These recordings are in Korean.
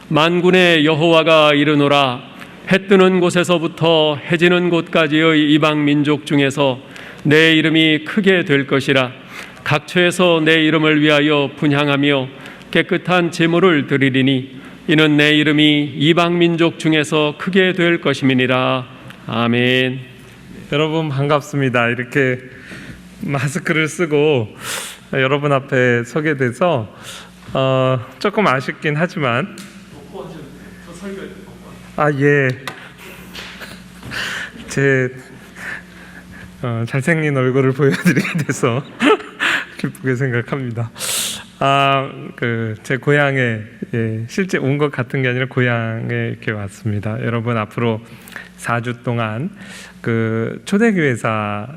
만군의 여호와가 이르노라. 해 뜨는 곳에서부터 해 지는 곳까지의 이방 민족 중에서 내 이름이 크게 될 것이라. 각처에서 내 이름을 위하여 분향하며 깨끗한 제물을 드리리니 이는 내 이름이 이방 민족 중에서 크게 될 것임이니라. 아멘. 여러분 반갑습니다. 이렇게 마스크를 쓰고 여러분 앞에 서게 돼서 조금 아쉽긴 하지만 예, 제 잘생긴 얼굴을 보여드리게 돼서 기쁘게 생각합니다. 제 고향에 실제 온 것 같은 게 아니라 고향에 이렇게 왔습니다. 여러분 앞으로 4주 동안 그 초대교회사를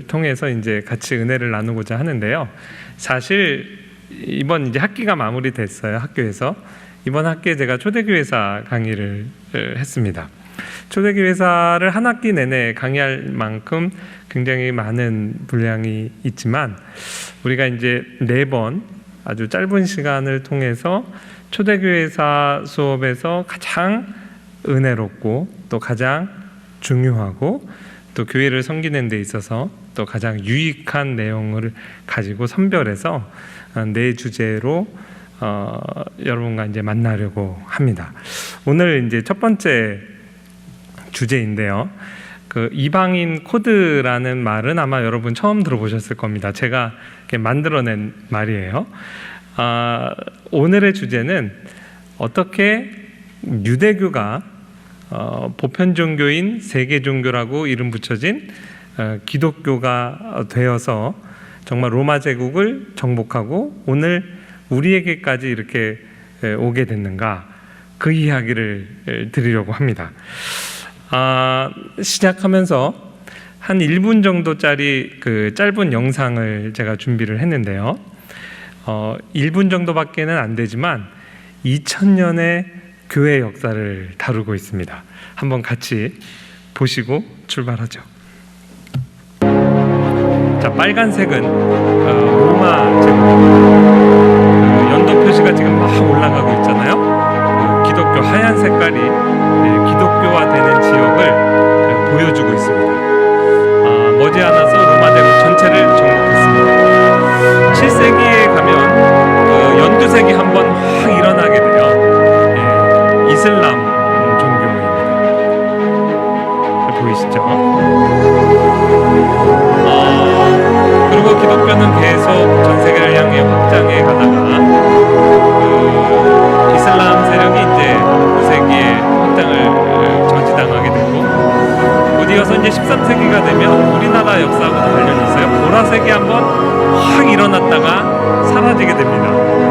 통해서 이제 같이 은혜를 나누고자 하는데요. 사실 이번 이제 학기가 마무리됐어요. 학교에서 이번 학기에 제가 초대교회사 강의를 했습니다. 초대교회사를 한 학기 내내 강의할 만큼 굉장히 많은 분량이 있지만 우리가 이제 4번 아주 짧은 시간을 통해서 초대교회사 수업에서 가장 은혜롭고 또 가장 중요하고 또 교회를 섬기는 데 있어서 또 가장 유익한 내용을 가지고 선별해서 4주제로 여러분과 이제 만나려고 합니다. 오늘 이제 첫 번째 주제인데요. 그 이방인 코드라는 말은 아마 여러분 처음 들어보셨을 겁니다. 제가 이렇게 만들어낸 말이에요. 오늘의 주제는 어떻게 유대교가 보편 종교인 세계 종교라고 이름 붙여진 기독교가 되어서 정말 로마 제국을 정복하고 오늘 우리에게까지 이렇게 오게 됐는가, 그 이야기를 드리려고 합니다. 시작하면서 한 1분 정도짜리 그 짧은 영상을 제가 준비를 했는데요. 1분 정도밖에는 안 되지만 2000년의 교회 역사를 다루고 있습니다. 한번 같이 보시고 출발하죠. 자, 빨간색은 로마 제국입니다. 연도 표시가 지금 막 올라가고 있잖아요. 기독교 하얀 색깔이 기독교화되는 지역을 보여주고 있습니다. 머지않아서 로마 제국 전체를 정복했습니다. 7세기에 가면 연두색이 한번 확 일어나게 돼요. 이슬람 종교입니다. 보이시죠? 그리고 기독교는 계속 전 세계를 향해 확장해 가다가 이슬람 세력이 이제 9세기에 확장을 저지당하게 되고 곧 이어서 이제 13세기가 되면 우리나라 역사하고도 관련이 있어요. 보라색이 한번 확 일어났다가 사라지게 됩니다.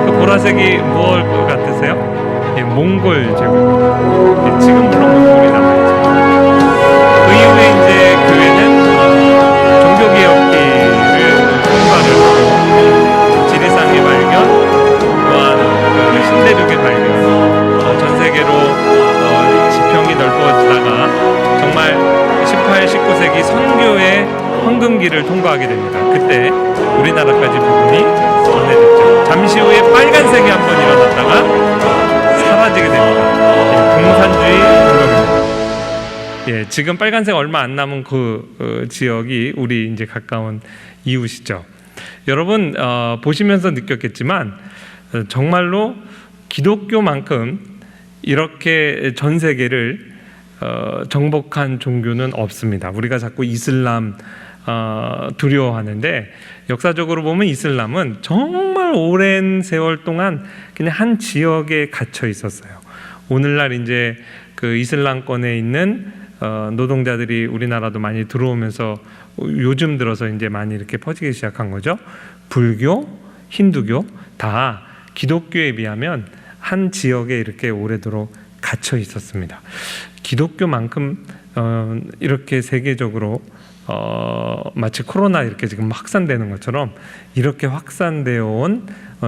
그 보라색이 무엇 같으세요? 몽골 제국입니다. 지금 물론 몽골이 남아있죠. 그 이후에 이제 교회는 종교개혁기를 통과를 하고 지리상의 발견, 또한 그 신대륙의 발견, 전 세계로 지평이 넓어지다가 정말 18, 19세기 선교의 황금기를 통과하게 됩니다. 그때 우리나라까지 복음이 전해졌죠. 잠시 후에 빨간색이 한번 일어났다가 사라지게 됩니다. 공산주의 운동입니다. 지금 빨간색 얼마 안 남은 그 지역이 우리 이제 가까운 이웃이죠. 여러분 보시면서 느꼈겠지만 정말로 기독교만큼 이렇게 전 세계를 정복한 종교는 없습니다. 우리가 자꾸 이슬람 두려워하는데 역사적으로 보면 이슬람은 정말 오랜 세월 동안 그냥 한 지역에 갇혀 있었어요. 오늘날 이제 그 이슬람권에 있는 노동자들이 우리나라도 많이 들어오면서 요즘 들어서 이제 많이 이렇게 퍼지기 시작한 거죠. 불교, 힌두교 다 기독교에 비하면 한 지역에 이렇게 오래도록 갇혀 있었습니다. 기독교만큼 이렇게 세계적으로 마치 코로나 이렇게 지금 확산되는 것처럼 이렇게 확산되어 온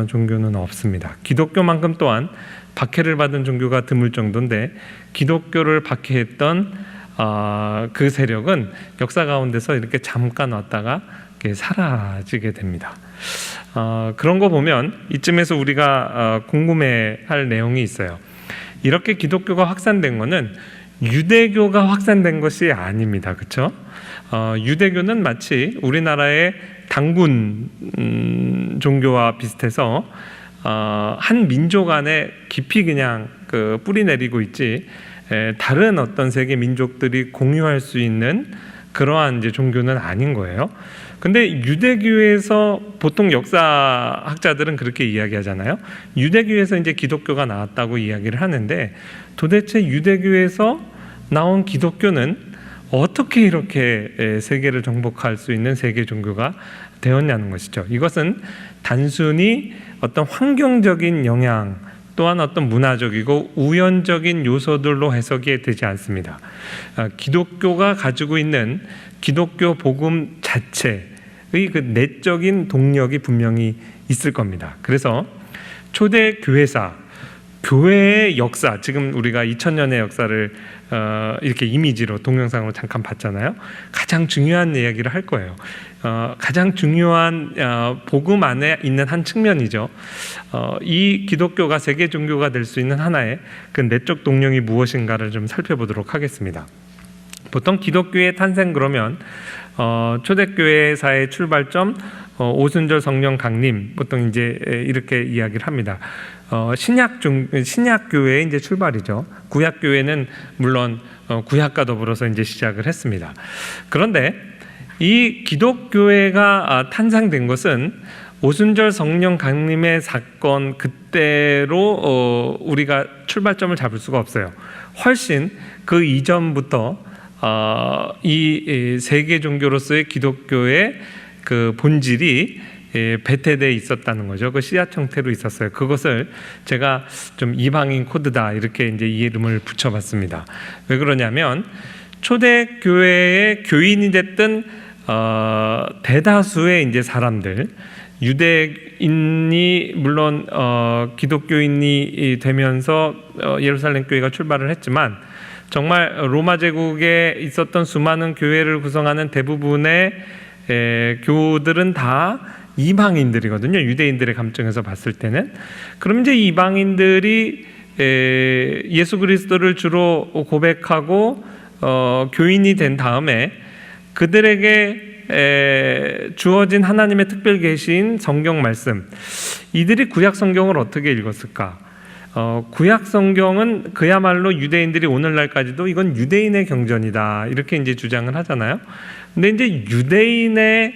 종교는 없습니다. 기독교만큼 또한 박해를 받은 종교가 드물 정도인데 기독교를 박해했던 그 세력은 역사 가운데서 이렇게 잠깐 왔다가 이렇게 사라지게 됩니다. 그런 거 보면 이쯤에서 우리가 궁금해할 내용이 있어요. 이렇게 기독교가 확산된 거는 유대교가 확산된 것이 아닙니다. 그렇죠? 유대교는 마치 우리나라의 당군 종교와 비슷해서 한 민족 안에 깊이 그냥 그 뿌리 내리고 있지, 다른 어떤 세계 민족들이 공유할 수 있는 그러한 이제 종교는 아닌 거예요. 근데 유대교에서 보통 역사학자들은 그렇게 이야기하잖아요. 유대교에서 이제 기독교가 나왔다고 이야기를 하는데, 도대체 유대교에서 나온 기독교는 어떻게 이렇게 세계를 정복할 수 있는 세계 종교가 되었냐는 것이죠. 이것은 단순히 어떤 환경적인 영향 또한 어떤 문화적이고 우연적인 요소들로 해석이 되지 않습니다. 기독교가 가지고 있는 기독교 복음 자체의 그 내적인 동력이 분명히 있을 겁니다. 그래서 초대 교회사, 교회의 역사, 지금 우리가 2000년의 역사를 이렇게 이미지로 동영상으로 잠깐 봤잖아요. 가장 중요한 이야기를 할 거예요. 가장 중요한 복음 안에 있는 한 측면이죠. 이 기독교가 세계 종교가 될 수 있는 하나의 그 내적 동력이 무엇인가를 좀 살펴보도록 하겠습니다. 보통 기독교의 탄생 그러면 초대교회사의 출발점 오순절 성령 강림, 보통 이제 이렇게 이야기를 합니다. 신약교회의 이제 출발이죠. 구약교회는 물론 구약과 더불어서 이제 시작을 했습니다. 그런데 이 기독교회가 탄생된 것은 오순절 성령 강림의 사건 그때로 우리가 출발점을 잡을 수가 없어요. 훨씬 그 이전부터 이 세계 종교로서의 기독교의 그 본질이 배태되어 있었다는 거죠. 그 씨앗 형태로 있었어요. 그것을 제가 좀 이방인 코드다 이렇게 이제 이 이름을 붙여봤습니다. 왜 그러냐면 초대교회의 교인이 됐든 대다수의 이제 사람들, 유대인이 물론 기독교인이 되면서 예루살렘 교회가 출발을 했지만, 정말 로마 제국에 있었던 수많은 교회를 구성하는 대부분의 교들은 다 이방인들이거든요. 유대인들의 감정에서 봤을 때는. 그럼 이제 이방인들이 예수 그리스도를 주로 고백하고 교인이 된 다음에 그들에게 주어진 하나님의 특별 계시인 성경 말씀, 이들이 구약 성경을 어떻게 읽었을까? 구약 성경은 그야말로 유대인들이 오늘날까지도 이건 유대인의 경전이다 이렇게 이제 주장을 하잖아요. 근데 이제 유대인의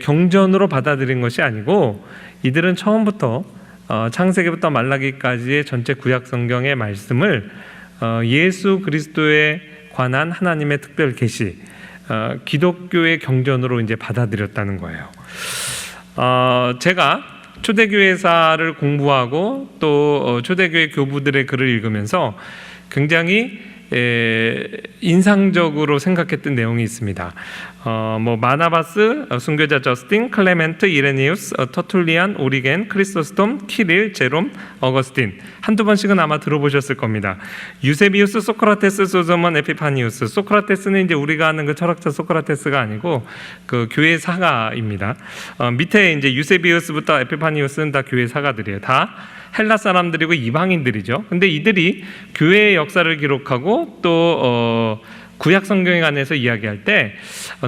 경전으로 받아들인 것이 아니고, 이들은 처음부터 창세기부터 말라기까지의 전체 구약 성경의 말씀을 예수 그리스도에 관한 하나님의 특별 계시, 기독교의 경전으로 이제 받아들였다는 거예요. 제가 초대교회사를 공부하고 또 초대교회 교부들의 글을 읽으면서 굉장히 인상적으로 생각했던 내용이 있습니다. 마나바스, 순교자 저스틴, 클레멘트, 이레니우스, 터툴리안, 오리겐, 크리소스톰, 키릴, 제롬, 어거스틴, 한두 번씩은 아마 들어보셨을 겁니다. 유세비우스, 소크라테스, 소저먼, 에피파니우스. 소크라테스는 이제 우리가 아는 그 철학자 소크라테스가 아니고 그 교회 사가입니다. 밑에 이제 유세비우스부터 에피파니우스는 다 교회 사가들이에요. 다 헬라 사람들이고 이방인들이죠. 근데 이들이 교회의 역사를 기록하고 또 구약 성경에 관해서 이야기할 때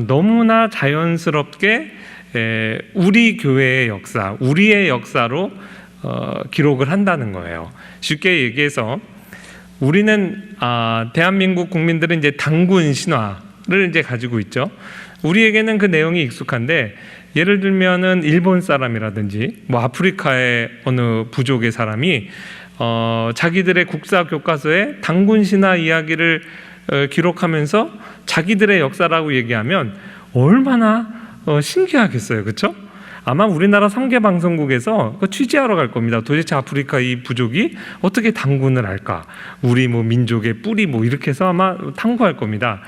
너무나 자연스럽게 우리 교회의 역사, 우리의 역사로 기록을 한다는 거예요. 쉽게 얘기해서 우리는 대한민국 국민들은 이제 당군 신화를 이제 가지고 있죠. 우리에게는 그 내용이 익숙한데, 예를 들면은 일본 사람이라든지 뭐 아프리카의 어느 부족의 사람이 자기들의 국사 교과서에 당군 신화 이야기를 기록하면서 자기들의 역사라고 얘기하면 얼마나 신기하겠어요, 그렇죠? 아마 우리나라 3개 방송국에서 취재하러 갈 겁니다. 도대체 아프리카 이 부족이 어떻게 당군을 할까? 우리 뭐 민족의 뿌리 뭐 이렇게 해서 아마 탐구할 겁니다.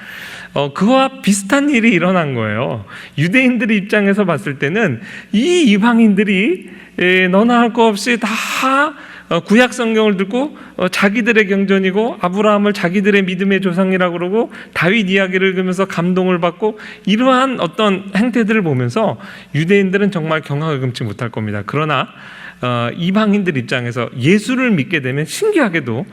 그와 비슷한 일이 일어난 거예요. 유대인들의 입장에서 봤을 때는 이 이방인들이 너나 할 거 없이 다 구약 성경을 듣고 자기들의 경전이고 아브라함을 자기들의 믿음의 조상이라고 그러고 다윗 이야기를 읽으면서 감동을 받고 이러한 어떤 행태들을 보면서 유대인들은 정말 경악을 금치 못할 겁니다. 그러나 이방인들 입장에서 예수를 믿게 되면 신기하게도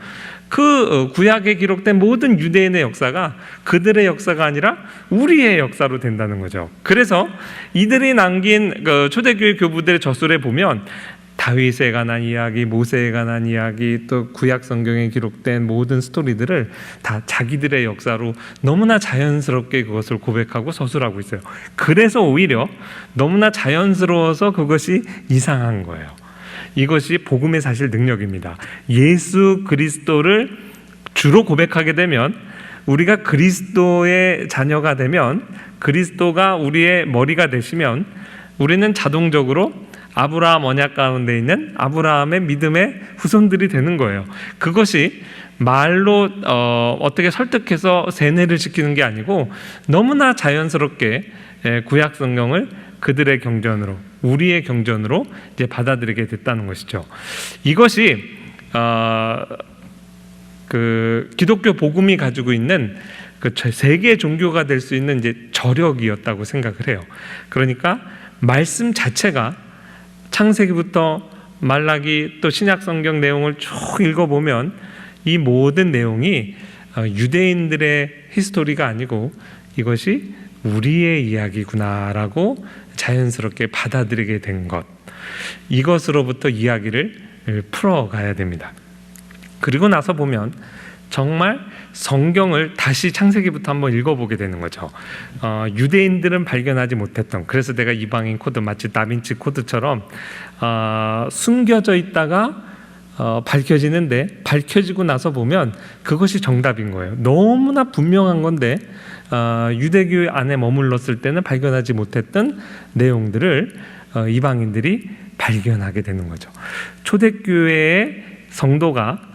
그 구약에 기록된 모든 유대인의 역사가 그들의 역사가 아니라 우리의 역사로 된다는 거죠. 그래서 이들이 남긴 초대교회 교부들의 저술에 보면 다윗에 관한 이야기, 모세에 관한 이야기, 또 구약 성경에 기록된 모든 스토리들을 다 자기들의 역사로 너무나 자연스럽게 그것을 고백하고 서술하고 있어요. 그래서 오히려 너무나 자연스러워서 그것이 이상한 거예요. 이것이 복음의 사실 능력입니다. 예수 그리스도를 주로 고백하게 되면, 우리가 그리스도의 자녀가 되면, 그리스도가 우리의 머리가 되시면 우리는 자동적으로 아브라함 언약 가운데 있는 아브라함의 믿음의 후손들이 되는 거예요. 그것이 말로 어떻게 설득해서 세뇌를 시키는 게 아니고 너무나 자연스럽게 구약 성경을 그들의 경전으로, 우리의 경전으로 이제 받아들이게 됐다는 것이죠. 이것이 그 기독교 복음이 가지고 있는 그 세계 종교가 될 수 있는 이제 저력이었다고 생각을 해요. 그러니까 말씀 자체가 창세기부터 말라기 또 신약 성경 내용을 쭉 읽어보면 이 모든 내용이 유대인들의 히스토리가 아니고 이것이 우리의 이야기구나라고 자연스럽게 받아들이게 된 것, 이것으로부터 이야기를 풀어가야 됩니다. 그리고 나서 보면 정말 성경을 다시 창세기부터 한번 읽어보게 되는 거죠. 유대인들은 발견하지 못했던, 그래서 내가 이방인 코드, 마치 다빈치 코드처럼 숨겨져 있다가 밝혀지는데, 밝혀지고 나서 보면 그것이 정답인 거예요. 너무나 분명한 건데 유대교 안에 머물렀을 때는 발견하지 못했던 내용들을 이방인들이 발견하게 되는 거죠. 초대교회의 성도가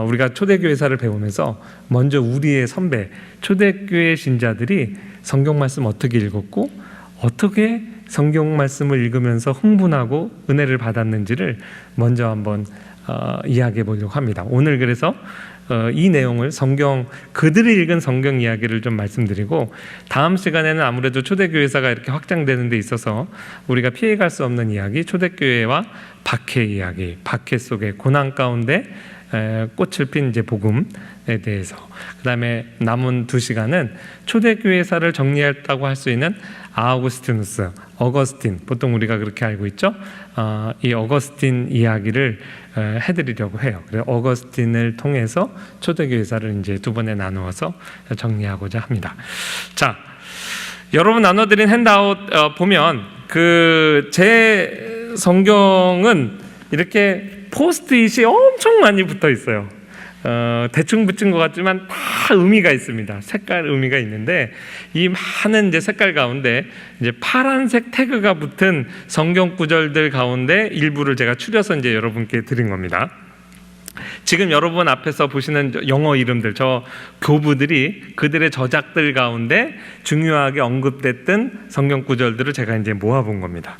우리가 초대교회사를 배우면서 먼저 우리의 선배 초대교회 신자들이 성경 말씀 어떻게 읽었고 어떻게 성경 말씀을 읽으면서 흥분하고 은혜를 받았는지를 먼저 한번 이야기해 보려고 합니다. 오늘 그래서 이 내용을 그들이 읽은 성경 이야기를 좀 말씀드리고, 다음 시간에는 아무래도 초대교회사가 이렇게 확장되는 데 있어서 우리가 피해갈 수 없는 이야기, 초대교회와 박해 이야기, 박해 속에 고난 가운데 꽃을 핀 이제 복음에 대해서, 그 다음에 남은 2시간은 초대교회사를 정리했다고 할 수 있는 아우구스티누스, 어거스틴, 보통 우리가 그렇게 알고 있죠. 이 어거스틴 이야기를 해드리려고 해요. 그래서 어거스틴을 통해서 초대교회사를 이제 2번에 나누어서 정리하고자 합니다. 자, 여러분 나눠드린 핸드아웃 보면 제 성경은 이렇게 포스트잇이 엄청 많이 붙어 있어요. 대충 붙인 것 같지만 다 의미가 있습니다. 색깔 의미가 있는데, 이 많은 이제 색깔 가운데 이제 파란색 태그가 붙은 성경 구절들 가운데 일부를 제가 추려서 이제 여러분께 드린 겁니다. 지금 여러분 앞에서 보시는 영어 이름들, 저 교부들이 그들의 저작들 가운데 중요하게 언급됐던 성경 구절들을 제가 이제 모아본 겁니다.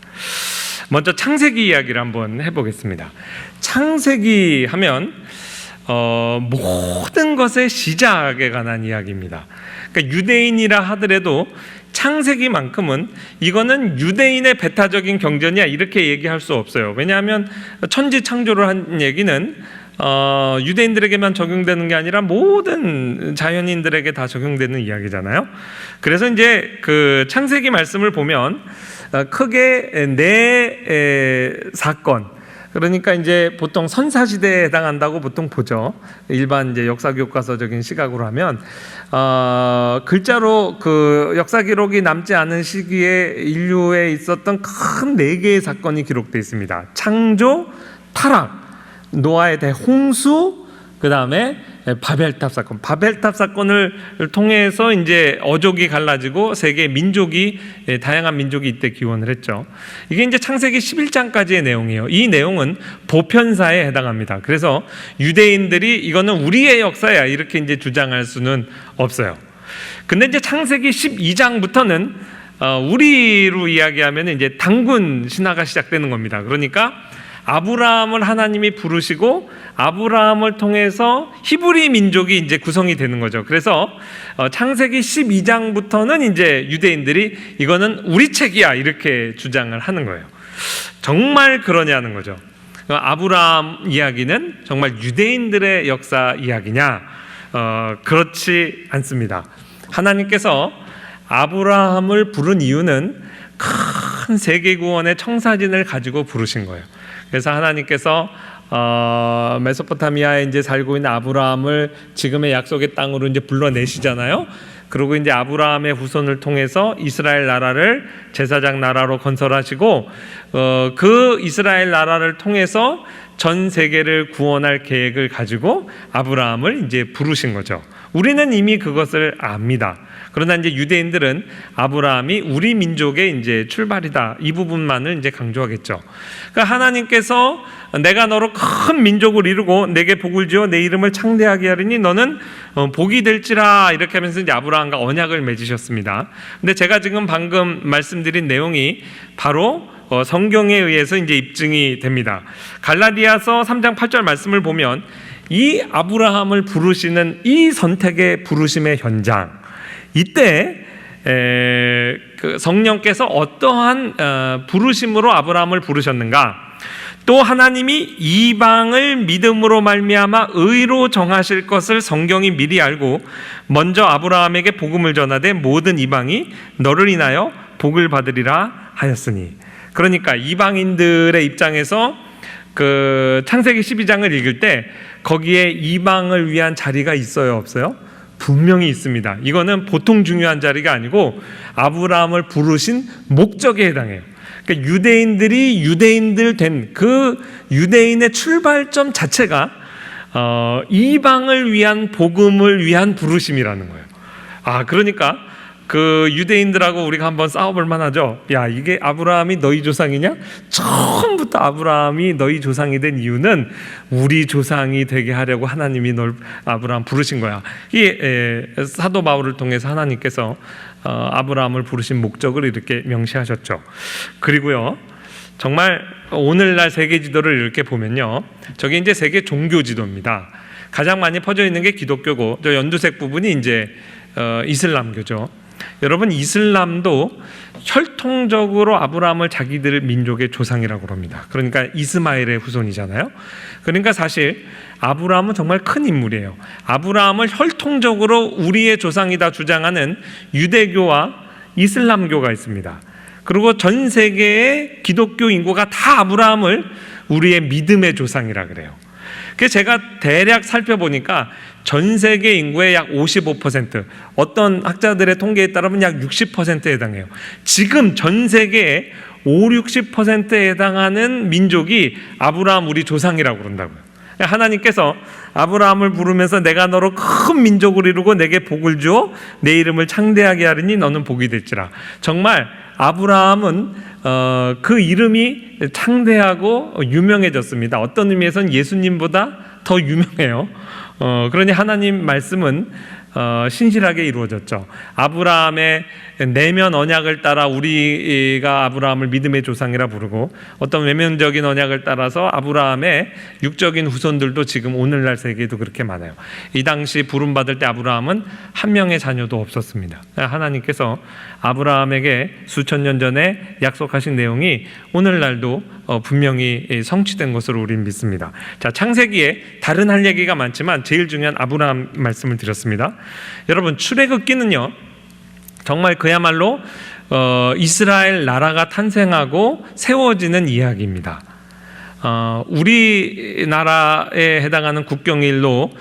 먼저 창세기 이야기를 한번 해보겠습니다. 창세기 하면 모든 것의 시작에 관한 이야기입니다. 그러니까 유대인이라 하더라도 창세기만큼은 이거는 유대인의 배타적인 경전이야 이렇게 얘기할 수 없어요. 왜냐하면 천지 창조를 한 얘기는 유대인들에게만 적용되는 게 아니라 모든 자연인들에게 다 적용되는 이야기잖아요. 그래서 이제 그 창세기 말씀을 보면 크게 4 사건, 그러니까 이제 보통 선사시대에 해당한다고 보통 보죠. 일반 이제 역사교과서적인 시각으로 하면 글자로 그 역사 기록이 남지 않은 시기에 인류에 있었던 큰 4개의 사건이 기록되어 있습니다. 창조, 타락, 노아의 대홍수, 그 다음에 바벨탑 사건. 바벨탑 사건을 통해서 이제 어족이 갈라지고 세계 민족이, 다양한 민족이 이때 기원을 했죠. 이게 이제 창세기 11장까지의 내용이에요. 이 내용은 보편사에 해당합니다. 그래서 유대인들이 이거는 우리의 역사야 이렇게 이제 주장할 수는 없어요. 근데 이제 창세기 12장부터는 우리로 이야기하면 이제 단군 신화가 시작되는 겁니다. 그러니까 아브라함을 하나님이 부르시고 아브라함을 통해서 히브리 민족이 이제 구성이 되는 거죠. 그래서 창세기 12장부터는 이제 유대인들이 이거는 우리 책이야 이렇게 주장을 하는 거예요. 정말 그러냐는 거죠. 아브라함 이야기는 정말 유대인들의 역사 이야기냐? 그렇지 않습니다. 하나님께서 아브라함을 부른 이유는 큰 세계 구원의 청사진을 가지고 부르신 거예요. 그래서 하나님께서 메소포타미아에 이제 살고 있는 아브라함을 지금의 약속의 땅으로 이제 불러내시잖아요. 그리고 이제 아브라함의 후손을 통해서 이스라엘 나라를 제사장 나라로 건설하시고 그 이스라엘 나라를 통해서 전 세계를 구원할 계획을 가지고 아브라함을 이제 부르신 거죠. 우리는 이미 그것을 압니다. 그러나 이제 유대인들은 아브라함이 우리 민족의 이제 출발이다. 이 부분만을 이제 강조하겠죠. 그러니까 하나님께서 내가 너로 큰 민족을 이루고 내게 복을 주어 내 이름을 창대하게 하리니 너는 복이 될지라 이렇게 하면서 이제 아브라함과 언약을 맺으셨습니다. 근데 제가 지금 방금 말씀드린 내용이 바로 성경에 의해서 이제 입증이 됩니다. 갈라디아서 3장 8절 말씀을 보면 이 아브라함을 부르시는 이 선택의 부르심의 현장, 이때 그 성령께서 어떠한 부르심으로 아브라함을 부르셨는가? 또 하나님이 이방을 믿음으로 말미암아 의로 정하실 것을 성경이 미리 알고 먼저 아브라함에게 복음을 전하되 모든 이방이 너를 인하여 복을 받으리라 하였으니. 그러니까 이방인들의 입장에서 그 창세기 12장을 읽을 때 거기에 이방을 위한 자리가 있어요, 없어요? 분명히 있습니다. 이거는 보통 중요한 자리가 아니고 아브라함을 부르신 목적에 해당해요. 그러니까 유대인들이 유대인들 된 그 유대인의 출발점 자체가 이방을 위한 복음을 위한 부르심이라는 거예요. 그러니까 그 유대인들하고 우리가 한번 싸워볼 만하죠. 야, 이게 아브라함이 너희 조상이냐? 처음부터 아브라함이 너희 조상이 된 이유는 우리 조상이 되게 하려고 하나님이 널 아브라함 부르신 거야. 이 사도 바울을 통해서 하나님께서 아브라함을 부르신 목적을 이렇게 명시하셨죠. 그리고요, 정말 오늘날 세계 지도를 이렇게 보면요, 저게 이제 세계 종교 지도입니다. 가장 많이 퍼져 있는 게 기독교고, 저 연두색 부분이 이제 이슬람교죠. 여러분, 이슬람도 혈통적으로 아브라함을 자기들 민족의 조상이라고 합니다. 그러니까 이스마엘의 후손이잖아요. 그러니까 사실 아브라함은 정말 큰 인물이에요. 아브라함을 혈통적으로 우리의 조상이다 주장하는 유대교와 이슬람교가 있습니다. 그리고 전 세계의 기독교 인구가 다 아브라함을 우리의 믿음의 조상이라 그래요. 그래서 제가 대략 살펴보니까 전 세계 인구의 약 55%, 어떤 학자들의 통계에 따르면 약 60%에 해당해요. 지금 전 세계의 50-60%에 해당하는 민족이 아브라함 우리 조상이라고 그런다고요. 하나님께서 아브라함을 부르면서 내가 너로 큰 민족을 이루고 내게 복을 주어 내 이름을 창대하게 하리니 너는 복이 될지라. 정말 아브라함은 그 이름이 창대하고 유명해졌습니다. 어떤 의미에서는 예수님보다 더 유명해요. 그러니 하나님 말씀은 신실하게 이루어졌죠. 아브라함의 내면 언약을 따라 우리가 아브라함을 믿음의 조상이라 부르고, 어떤 외면적인 언약을 따라서 아브라함의 육적인 후손들도 지금 오늘날 세계에도 그렇게 많아요. 이 당시 부름받을 때 아브라함은 한 명의 자녀도 없었습니다. 하나님께서 아브라함에게 수천 년 전에 약속하신 내용이 오늘날도 분명히 성취된 것으로 우리는 믿습니다. 자, 창세기에 다른 할 얘기가 많지만 제일 중요한 아브라함 말씀을 드렸습니다. 여러분, 출애굽기는요, 정말 그야말로 이스라엘 나라가 탄생하고 세워지는 이야기입니다. 우리나라에 해당하는 국경일로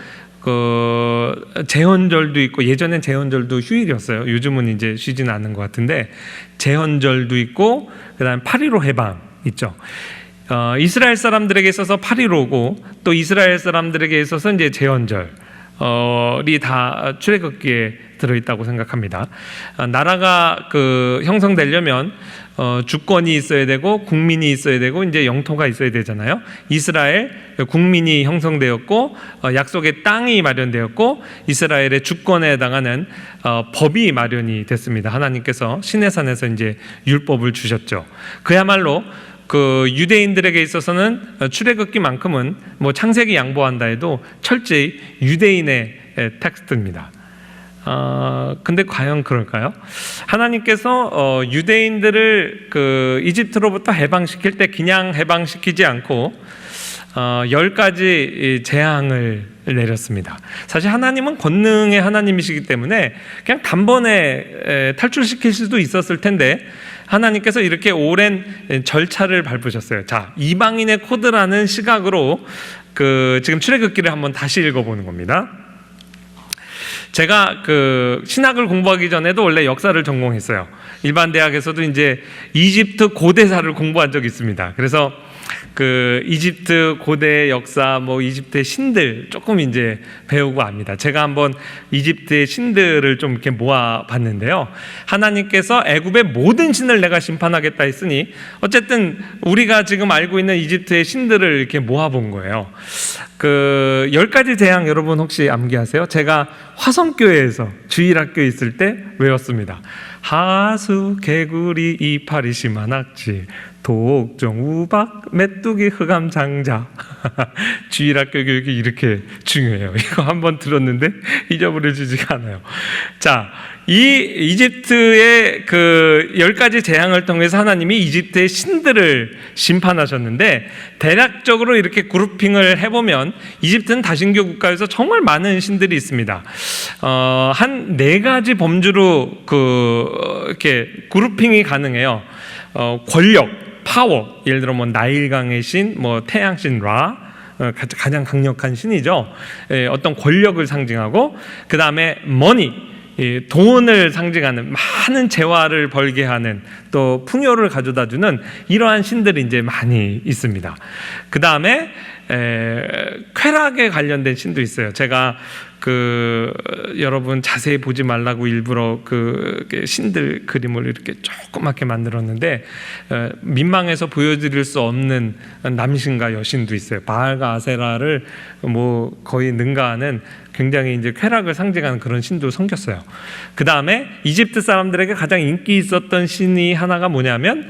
제헌절도 있고, 예전엔 제헌절도 휴일이었어요. 요즘은 이제 쉬지는 않는 것 같은데, 제헌절도 있고, 그다음에 8.15 해방 있죠. 이스라엘 사람들에게 있어서 8.15고 또 이스라엘 사람들에게 있어서 이제 제헌절 이 다 출애굽기에 들어있다고 생각합니다. 나라가 형성되려면 주권이 있어야 되고 국민이 있어야 되고 이제 영토가 있어야 되잖아요. 이스라엘 국민이 형성되었고 약속의 땅이 마련되었고 이스라엘의 주권에 해당하는 법이 마련이 됐습니다. 하나님께서 시내산에서 이제 율법을 주셨죠. 그야말로 그 유대인들에게 있어서는 출애굽기만큼은 뭐 창세기 양보한다 해도 철저히 유대인의 텍스트입니다. 근데 과연 그럴까요? 하나님께서 유대인들을 그 이집트로부터 해방시킬 때 그냥 해방시키지 않고 10가지 재앙을 내렸습니다. 사실 하나님은 권능의 하나님이시기 때문에 그냥 단번에 탈출시킬 수도 있었을 텐데 하나님께서 이렇게 오랜 절차를 밟으셨어요. 자, 이방인의 코드라는 시각으로 그 지금 출애굽기를 한번 다시 읽어보는 겁니다. 제가 그 신학을 공부하기 전에도 원래 역사를 전공했어요. 일반 대학에서도 이제 이집트 고대사를 공부한 적이 있습니다. 그래서 그 이집트 고대 역사, 뭐 이집트의 신들 조금 이제 배우고 압니다. 제가 한번 이집트의 신들을 좀 이렇게 모아 봤는데요. 하나님께서 애굽의 모든 신을 내가 심판하겠다 했으니 어쨌든 우리가 지금 알고 있는 이집트의 신들을 이렇게 모아 본 거예요. 그 10가지 재앙 여러분 혹시 암기하세요? 제가 화성교회에서 주일학교에 있을 때 외웠습니다. 하수, 개구리, 이파리, 심한악지, 독종, 우박, 메뚜기, 흑암, 장자. 주일학교 교육이 이렇게 중요해요. 이거 한번 들었는데 잊어버려지지가 않아요. 자, 이 이집트의 그 10가지 재앙을 통해서 하나님이 이집트의 신들을 심판하셨는데 대략적으로 이렇게 그룹핑을 해보면 이집트는 다신교 국가에서 정말 많은 신들이 있습니다. 한 4가지 범주로 이렇게 그룹핑이 가능해요. 권력, 파워, 예를 들어 뭐 나일강의 신, 뭐 태양신 라, 가장 강력한 신이죠. 어떤 권력을 상징하고, 그 다음에 머니, 돈을 상징하는 많은 재화를 벌게 하는 또 풍요를 가져다주는 이러한 신들이 이제 많이 있습니다. 그 다음에 쾌락에 관련된 신도 있어요. 제가 여러분 자세히 보지 말라고 일부러 신들 그림을 이렇게 조그맣게 만들었는데 민망해서 보여드릴 수 없는 남신과 여신도 있어요. 바알과 아세라를 뭐 거의 능가하는 굉장히 이제 쾌락을 상징하는 그런 신도 섬겼어요. 그 다음에 이집트 사람들에게 가장 인기 있었던 신이 하나가 뭐냐면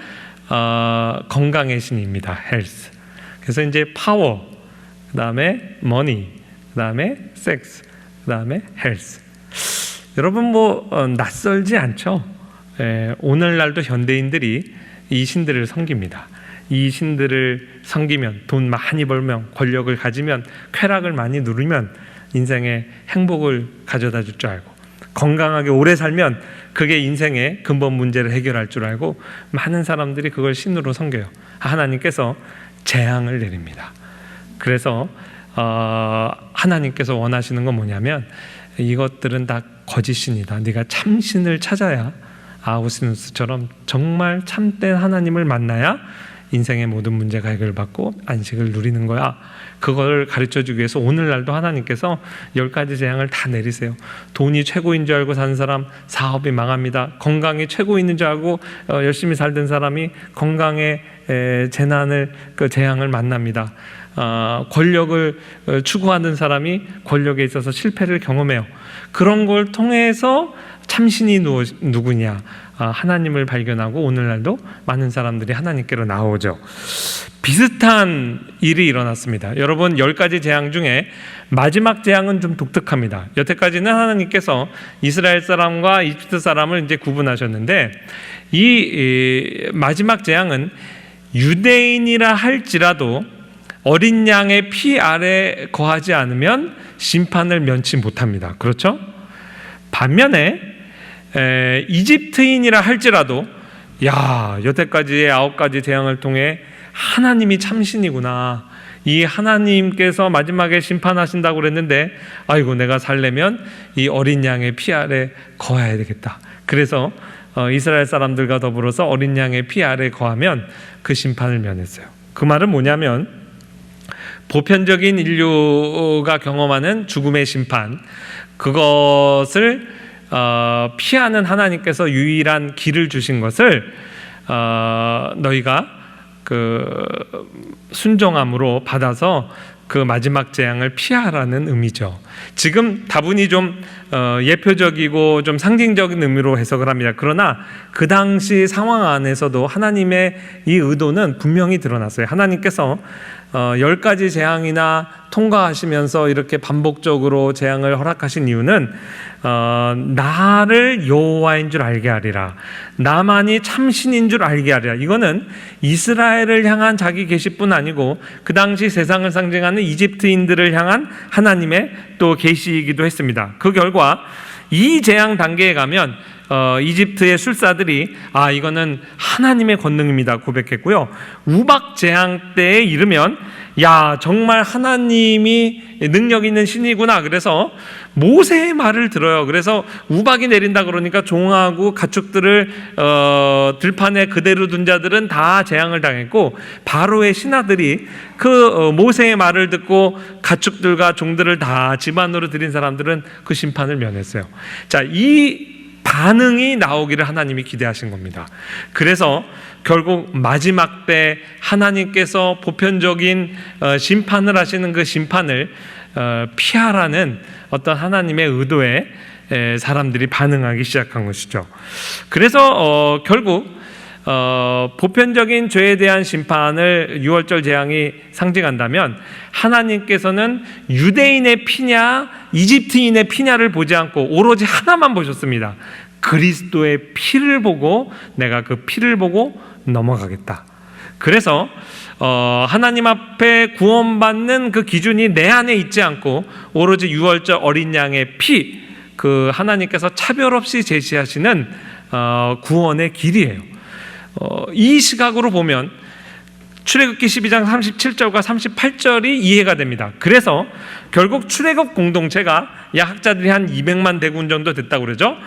건강의 신입니다. 헬스. 그래서 이제 파워, 그 다음에 머니, 그 다음에 섹스, 그 다음에 헬스. 여러분 뭐 낯설지 않죠? 오늘날도 현대인들이 이 신들을 섬깁니다. 이 신들을 섬기면 돈 많이 벌면 권력을 가지면 쾌락을 많이 누리면 인생에 행복을 가져다 줄 줄 알고 건강하게 오래 살면 그게 인생의 근본 문제를 해결할 줄 알고 많은 사람들이 그걸 신으로 섬겨요. 하나님께서 재앙을 내립니다. 그래서 하나님께서 원하시는 건 뭐냐면 이것들은 다 거짓신이다. 네가 참신을 찾아야 아우구스티누스처럼 정말 참된 하나님을 만나야 인생의 모든 문제가 해결받고 안식을 누리는 거야. 그걸 가르쳐주기 위해서 오늘날도 하나님께서 10가지 재앙을 다 내리세요. 돈이 최고인 줄 알고 사는 사람 사업이 망합니다. 건강이 최고인 줄 알고 열심히 살던 사람이 건강의 재난을 재앙을 만납니다. 권력을 추구하는 사람이 권력에 있어서 실패를 경험해요. 그런 걸 통해서 참신이 누구냐? 하나님을 발견하고 오늘날도 많은 사람들이 하나님께로 나오죠. 비슷한 일이 일어났습니다. 여러분 10가지 재앙 중에 마지막 재앙은 좀 독특합니다. 여태까지는 하나님께서 이스라엘 사람과 이집트 사람을 이제 구분하셨는데 이 마지막 재앙은 유대인이라 할지라도 어린 양의 피 아래 거하지 않으면 심판을 면치 못합니다. 그렇죠? 반면에 이집트인이라 할지라도 여태까지의 9가지 재앙을 통해 하나님이 참신이구나. 이 하나님께서 마지막에 심판하신다고 그랬는데 아이고 내가 살려면 이 어린 양의 피 아래 거해야 되겠다. 그래서 이스라엘 사람들과 더불어서 어린 양의 피 아래 거하면 그 심판을 면했어요. 그 말은 뭐냐면 보편적인 인류가 경험하는 죽음의 심판, 그것을 피하는 하나님께서 유일한 길을 주신 것을 순종함으로 받아서 그 마지막 재앙을 피하라는 의미죠. 지금 다분히 좀 예표적이고 좀 상징적인 의미로 해석을 합니다. 그러나 그 당시 상황 안에서도 하나님의 이 의도는 분명히 드러났어요. 하나님께서 10가지 재앙이나 통과하시면서 이렇게 반복적으로 재앙을 허락하신 이유는 나를 여호와인 줄 알게 하리라, 나만이 참신인 줄 알게 하리라. 이거는 이스라엘을 향한 자기 계시뿐 아니고 그 당시 세상을 상징하는 이집트인들을 향한 하나님의 또 계시이기도 했습니다. 그 결과 이 재앙 단계에 가면 이집트의 술사들이 이거는 하나님의 권능입니다 고백했고요. 우박 재앙 때에 이르면 정말 하나님이 능력 있는 신이구나. 그래서 모세의 말을 들어요. 그래서 우박이 내린다 그러니까 종하고 가축들을 들판에 그대로 둔 자들은 다 재앙을 당했고, 바로의 신하들이 그 모세의 말을 듣고 가축들과 종들을 다 집안으로 들인 사람들은 그 심판을 면했어요. 이 반응이 나오기를 하나님이 기대하신 겁니다. 그래서 결국 마지막 때 하나님께서 보편적인 심판을 하시는 그 심판을 피하라는 어떤 하나님의 의도에 사람들이 반응하기 시작한 것이죠. 그래서 결국 보편적인 죄에 대한 심판을 6월절 재앙이 상징한다면, 하나님께서는 유대인의 피냐 이집트인의 피냐를 보지 않고 오로지 하나만 보셨습니다. 그리스도의 피를 보고 내가 그 피를 보고 넘어가겠다. 그래서 하나님 앞에 구원받는 그 기준이 내 안에 있지 않고 오로지 6월절 어린 양의 피, 그 하나님께서 차별 없이 제시하시는 구원의 길이에요. 이 시각으로 보면 출애굽기 12장 37절과 38절이 이해가 됩니다. 그래서 결국 출애굽 공동체가 학자들이 한 200만 대군 정도 됐다고 그러죠.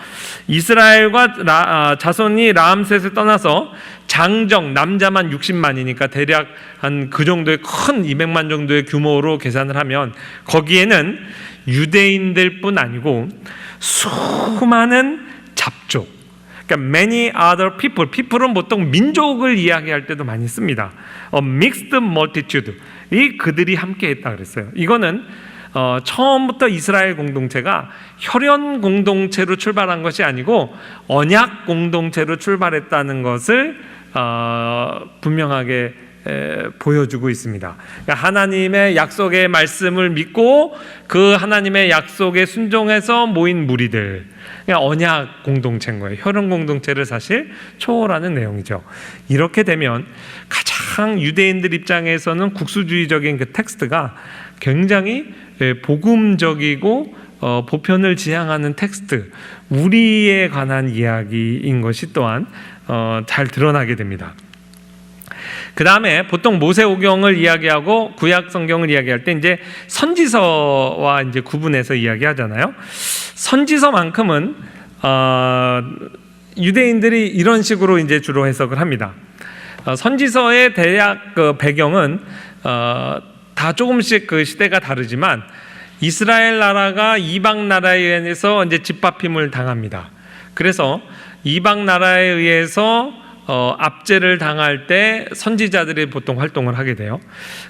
이스라엘과 자손이 라암셋을 떠나서 장정 남자만 60만이니까 대략 한 그 정도의 큰 200만 정도의 규모로 계산을 하면 거기에는 유대인들 뿐 아니고 수많은 잡족, 그러니까 many other people, people은 보통 민족을 이야기할 때도 많이 씁니다. A mixed multitude, 이 그들이 함께 했다 그랬어요. 이거는 처음부터 이스라엘 공동체가 혈연 공동체로 출발한 것이 아니고 언약 공동체로 출발했다는 것을 분명하게 보여주고 있습니다. 그러니까 하나님의 약속의 말씀을 믿고 그 하나님의 약속에 순종해서 모인 무리들, 그냥 언약 공동체인 거예요. 혈연 공동체를 사실 초월하는 내용이죠. 이렇게 되면 가장 유대인들 입장에서는 국수주의적인 그 텍스트가 굉장히 복음적이고 보편을 지향하는 텍스트, 우리에 관한 이야기인 것이 또한 잘 드러나게 됩니다. 그 다음에 보통 모세오경을 이야기하고 구약 성경을 이야기할 때 이제 선지서와 이제 구분해서 이야기하잖아요. 선지서만큼은 유대인들이 이런 식으로 이제 주로 해석을 합니다. 선지서의 대략 그 배경은 다 조금씩 그 시대가 다르지만 이스라엘 나라가 이방 나라에 의해서 이제 짓밟힘을 당합니다. 그래서 이방 나라에 의해서 압제를 당할 때 선지자들이 보통 활동을 하게 돼요.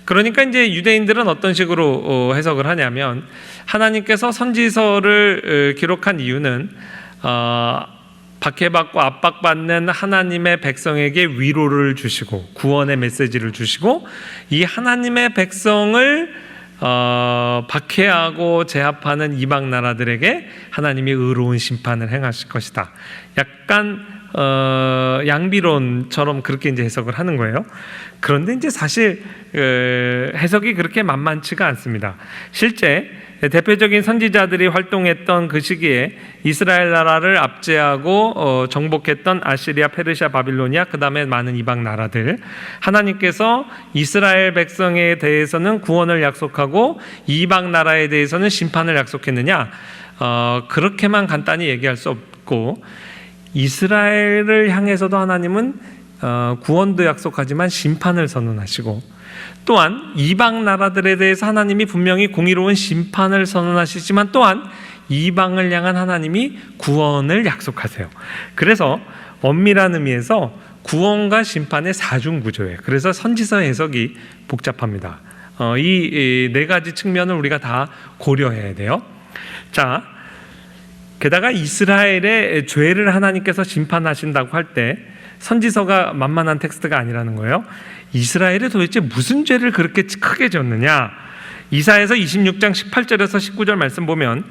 그러니까 이제 유대인들은 어떤 식으로 해석을 하냐면, 하나님께서 선지서를 기록한 이유는 박해받고 압박받는 하나님의 백성에게 위로를 주시고 구원의 메시지를 주시고, 이 하나님의 백성을 박해하고 제압하는 이방 나라들에게 하나님이 의로운 심판을 행하실 것이다. 약간 양비론처럼 그렇게 이제 해석을 하는 거예요. 그런데 이제 사실 해석이 그렇게 만만치가 않습니다. 실제 대표적인 선지자들이 활동했던 그 시기에 이스라엘 나라를 압제하고 정복했던 아시리아, 페르시아, 바빌로니아, 그 다음에 많은 이방 나라들, 하나님께서 이스라엘 백성에 대해서는 구원을 약속하고 이방 나라에 대해서는 심판을 약속했느냐? 그렇게만 간단히 얘기할 수 없고, 이스라엘을 향해서도 하나님은 구원도 약속하지만 심판을 선언하시고, 또한 이방 나라들에 대해서 하나님이 분명히 공의로운 심판을 선언하시지만 또한 이방을 향한 하나님이 구원을 약속하세요. 그래서 엄밀한 의미에서 구원과 심판의 사중구조예요. 그래서 선지서 해석이 복잡합니다. 이 네 가지 측면을 우리가 다 고려해야 돼요. 자, 게다가 이스라엘의 죄를 하나님께서 심판하신다고 할 때 선지서가 만만한 텍스트가 아니라는 거예요. 이스라엘이 도대체 무슨 죄를 그렇게 크게 졌느냐? 이사야서 26장 18절에서 19절 말씀 보면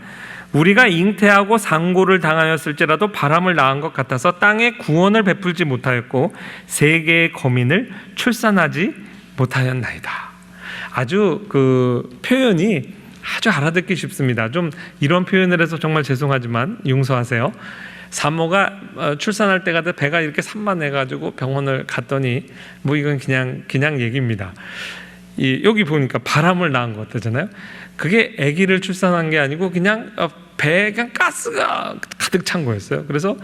우리가 잉태하고 상고를 당하였을지라도 바람을 낳은 것 같아서 땅에 구원을 베풀지 못하였고 세계의 거민을 출산하지 못하였나이다. 아주 그 표현이 아주 알아듣기 쉽습니다. 좀 이런 표현을 해서 정말 죄송하지만 용서하세요. 산모가 출산할 때가 돼 배가 이렇게 산만해가지고 병원을 갔더니 뭐 이건 그냥 얘기입니다. 여기 보니까 바람을 낳은 것 같잖아요. 그게 아기를 출산한 게 아니고 그냥 배에 그냥 가스가 가득 찬 거였어요. 그래서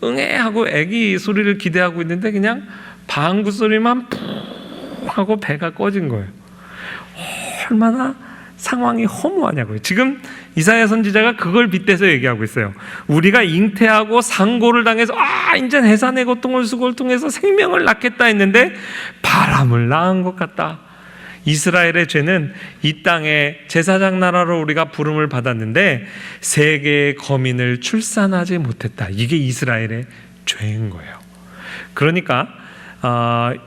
응애 하고 아기 소리를 기대하고 있는데 그냥 방구 소리만 푹 하고 배가 꺼진 거예요. 얼마나 상황이 허무하냐고요. 지금 이사야 선지자가 그걸 빗대서 얘기하고 있어요. 우리가 잉태하고 상고를 당해서 이제 해산의 고통을 수고를 통해서 생명을 낳겠다 했는데 바람을 낳은 것 같다. 이스라엘의 죄는 이 땅에 제사장 나라로 우리가 부름을 받았는데 세계의 거민을 출산하지 못했다. 이게 이스라엘의 죄인 거예요. 그러니까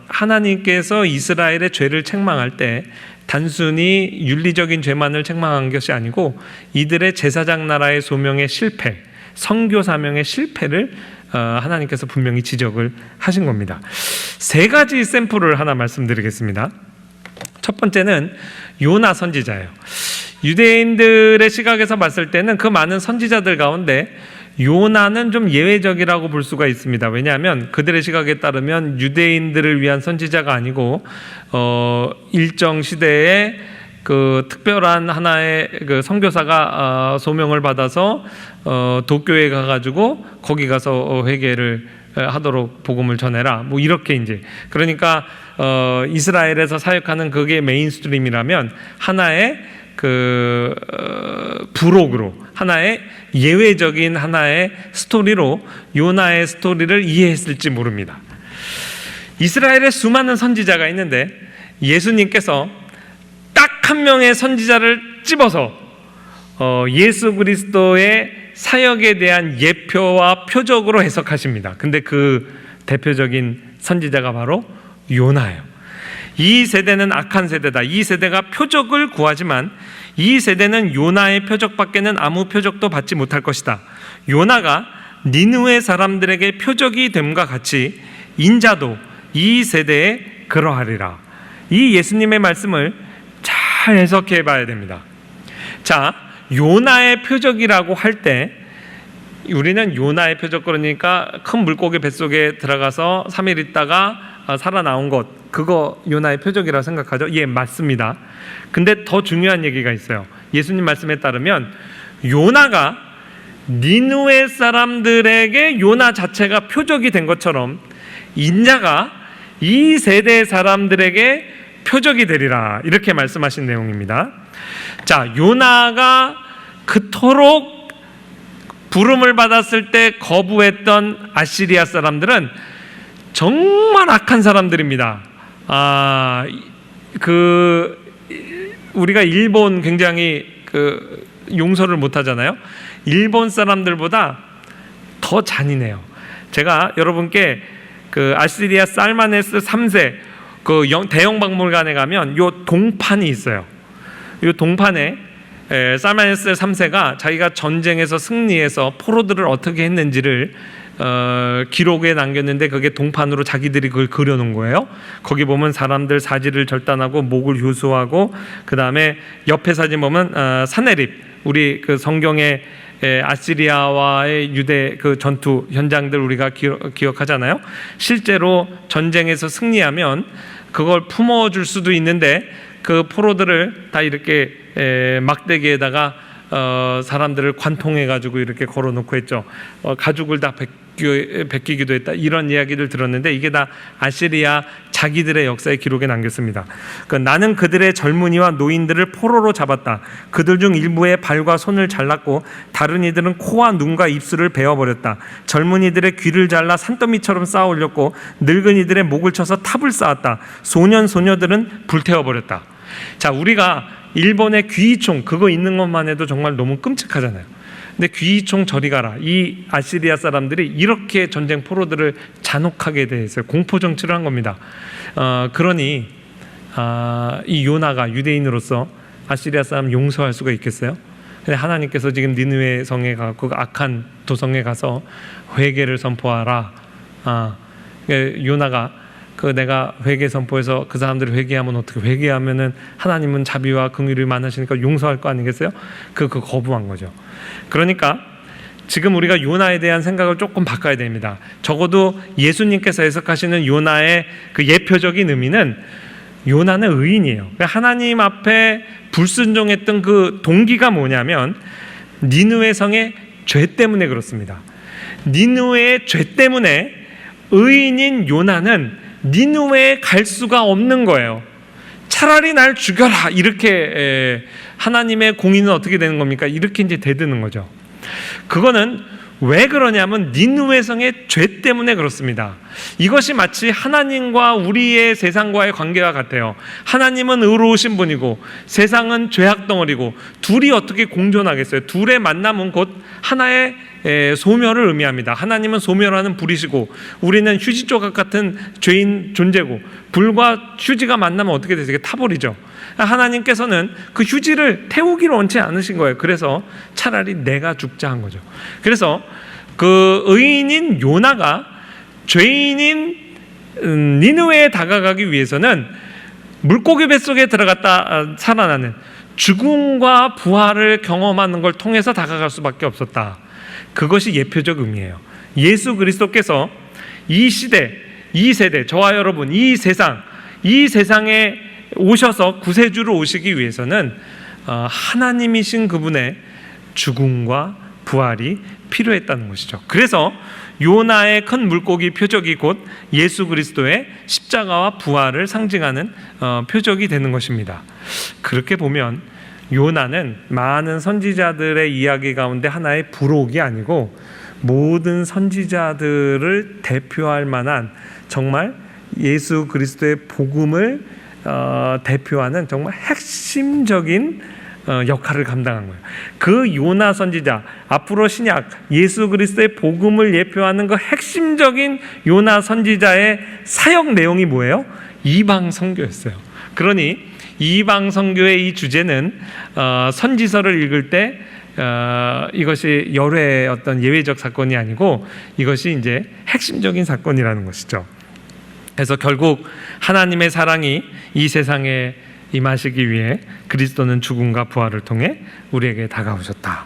하나님께서 이스라엘의 죄를 책망할 때 단순히 윤리적인 죄만을 책망한 것이 아니고 이들의 제사장 나라의 소명의 실패, 선교 사명의 실패를 하나님께서 분명히 지적을 하신 겁니다. 세 가지 샘플을 하나 말씀드리겠습니다. 첫 번째는 요나 선지자예요. 유대인들의 시각에서 봤을 때는 그 많은 선지자들 가운데 요나는 좀 예외적이라고 볼 수가 있습니다. 왜냐하면 그들의 시각에 따르면 유대인들을 위한 선지자가 아니고 일정 시대에 그 특별한 하나의 그 선교사가 소명을 받아서 도교에 가가지고 거기 가서 회개를 하도록 복음을 전해라. 뭐 이렇게 이제 그러니까 이스라엘에서 사역하는 그게 메인스트림이라면 하나의 그 부록으로 하나의 예외적인 하나의 스토리로 요나의 스토리를 이해했을지 모릅니다. 이스라엘에 수많은 선지자가 있는데 예수님께서 딱 한 명의 선지자를 집어서 예수 그리스도의 사역에 대한 예표와 표적으로 해석하십니다. 근데 그 대표적인 선지자가 바로 요나예요. 이 세대는 악한 세대다. 이 세대가 표적을 구하지만 이 세대는 요나의 표적밖에는 아무 표적도 받지 못할 것이다. 요나가 니느웨 사람들에게 표적이 됨과 같이 인자도 이 세대에 그러하리라. 이 예수님의 말씀을 잘 해석해 봐야 됩니다. 자, 요나의 표적이라고 할 때 우리는 요나의 표적 그러니까 큰 물고기 뱃속에 들어가서 3일 있다가 살아나온 것 그거 요나의 표적이라고 생각하죠? 예, 맞습니다. 근데 더 중요한 얘기가 있어요. 예수님 말씀에 따르면 요나가 니느웨 사람들에게 요나 자체가 표적이 된 것처럼 인자가 이 세대 사람들에게 표적이 되리라 이렇게 말씀하신 내용입니다. 자, 요나가 그토록 부름을 받았을 때 거부했던 아시리아 사람들은 정말 악한 사람들입니다. 우리가 일본 굉장히 용서를 못 하잖아요. 일본 사람들보다 더 잔인해요. 제가 여러분께 아시리아 살마네스 3세 대형 박물관에 가면 요 동판이 있어요. 요 동판에 살마네스 3세가 자기가 전쟁에서 승리해서 포로들을 어떻게 했는지를 기록에 남겼는데 그게 동판으로 자기들이 그걸 그려놓은 거예요. 거기 보면 사람들 사지를 절단하고 목을 효수하고 그 다음에 옆에 사진 보면 사네립 우리 그 성경의 아시리아와의 유대 그 전투 현장들 우리가 기억하잖아요. 실제로 전쟁에서 승리하면 그걸 품어줄 수도 있는데 그 포로들을 다 이렇게 막대기에다가 사람들을 관통해가지고 이렇게 걸어놓고 했죠. 가죽을 다 베끼기도 했다. 이런 이야기를 들었는데 이게 다 아시리아 자기들의 역사의 기록에 남겼습니다. 나는 그들의 젊은이와 노인들을 포로로 잡았다. 그들 중 일부의 발과 손을 잘랐고 다른 이들은 코와 눈과 입술을 베어버렸다. 젊은이들의 귀를 잘라 산더미처럼 쌓아 올렸고 늙은이들의 목을 쳐서 탑을 쌓았다. 소년 소녀들은 불태워버렸다. 자, 우리가 일본의 귀이총 그거 있는 것만 해도 정말 너무 끔찍하잖아요. 근데 귀이총 저리 가라. 이 아시리아 사람들이 이렇게 전쟁 포로들을 잔혹하게 대했어요. 공포 정치를 한 겁니다. 그러니 이 요나가 유대인으로서 아시리아 사람 용서할 수가 있겠어요? 근데 하나님께서 지금 니느웨 성에 가고 악한 도성에 가서 회개를 선포하라. 요나가 내가 회개 선포해서 그 사람들이 회개하면 어떻게, 회개하면은 하나님은 자비와 긍휼이 많으시니까 용서할 거 아니겠어요? 그 거부한 거죠. 그러니까 지금 우리가 요나에 대한 생각을 조금 바꿔야 됩니다. 적어도 예수님께서 해석하시는 요나의 그 예표적인 의미는, 요나는 의인이에요. 하나님 앞에 불순종했던 그 동기가 뭐냐면 니느웨 성의 죄 때문에 그렇습니다. 니느웨의 죄 때문에 의인인 요나는 니느웨에 갈 수가 없는 거예요. 차라리 날 죽여라, 이렇게 하나님의 공의는 어떻게 되는 겁니까? 이렇게 이제 대드는 거죠. 그거는 왜 그러냐면 니느웨 성의 죄 때문에 그렇습니다. 이것이 마치 하나님과 우리의 세상과의 관계와 같아요. 하나님은 의로우신 분이고 세상은 죄악 덩어리고, 둘이 어떻게 공존하겠어요? 둘의 만남은 곧 하나의 소멸을 의미합니다. 하나님은 소멸하는 불이시고 우리는 휴지 조각 같은 죄인 존재고, 불과 휴지가 만나면 어떻게 되죠? 타버리죠. 하나님께서는 그 휴지를 태우기를 원치 않으신 거예요. 그래서 차라리 내가 죽자 한 거죠. 그래서 그 의인인 요나가 죄인인 니느웨에 다가가기 위해서는 물고기 뱃속에 들어갔다 살아나는 죽음과 부활을 경험하는 걸 통해서 다가갈 수밖에 없었다. 그것이 예표적 의미예요. 예수 그리스도께서 이 시대, 이 세대, 저와 여러분, 이 세상에 오셔서 구세주로 오시기 위해서는 하나님이신 그분의 죽음과 부활이 필요했다는 것이죠. 그래서 요나의 큰 물고기 표적이 곧 예수 그리스도의 십자가와 부활을 상징하는 표적이 되는 것입니다. 그렇게 보면 요나는 많은 선지자들의 이야기 가운데 하나의 부록이 아니고 모든 선지자들을 대표할 만한, 정말 예수 그리스도의 복음을 대표하는 정말 핵심적인 역할을 감당한 거예요. 그 요나 선지자, 앞으로 신약 예수 그리스도의 복음을 예표하는 그 핵심적인 요나 선지자의 사역 내용이 뭐예요? 이방 선교였어요. 그러니 이방 선교의 이 주제는 선지서를 읽을 때 이것이 열외의 어떤 예외적 사건이 아니고 이것이 이제 핵심적인 사건이라는 것이죠. 그래서 결국 하나님의 사랑이 이 세상에 임하시기 위해 그리스도는 죽음과 부활을 통해 우리에게 다가오셨다.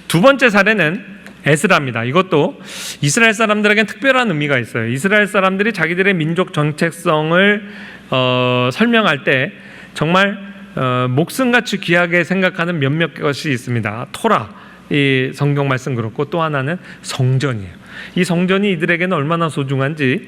두 번째 사례는 에스라입니다. 이것도 이스라엘 사람들에겐 특별한 의미가 있어요. 이스라엘 사람들이 자기들의 민족 정체성을 설명할 때 정말 목숨같이 귀하게 생각하는 몇몇 것이 있습니다. 토라, 이 성경 말씀 그렇고, 또 하나는 성전이에요. 이 성전이 이들에게는 얼마나 소중한지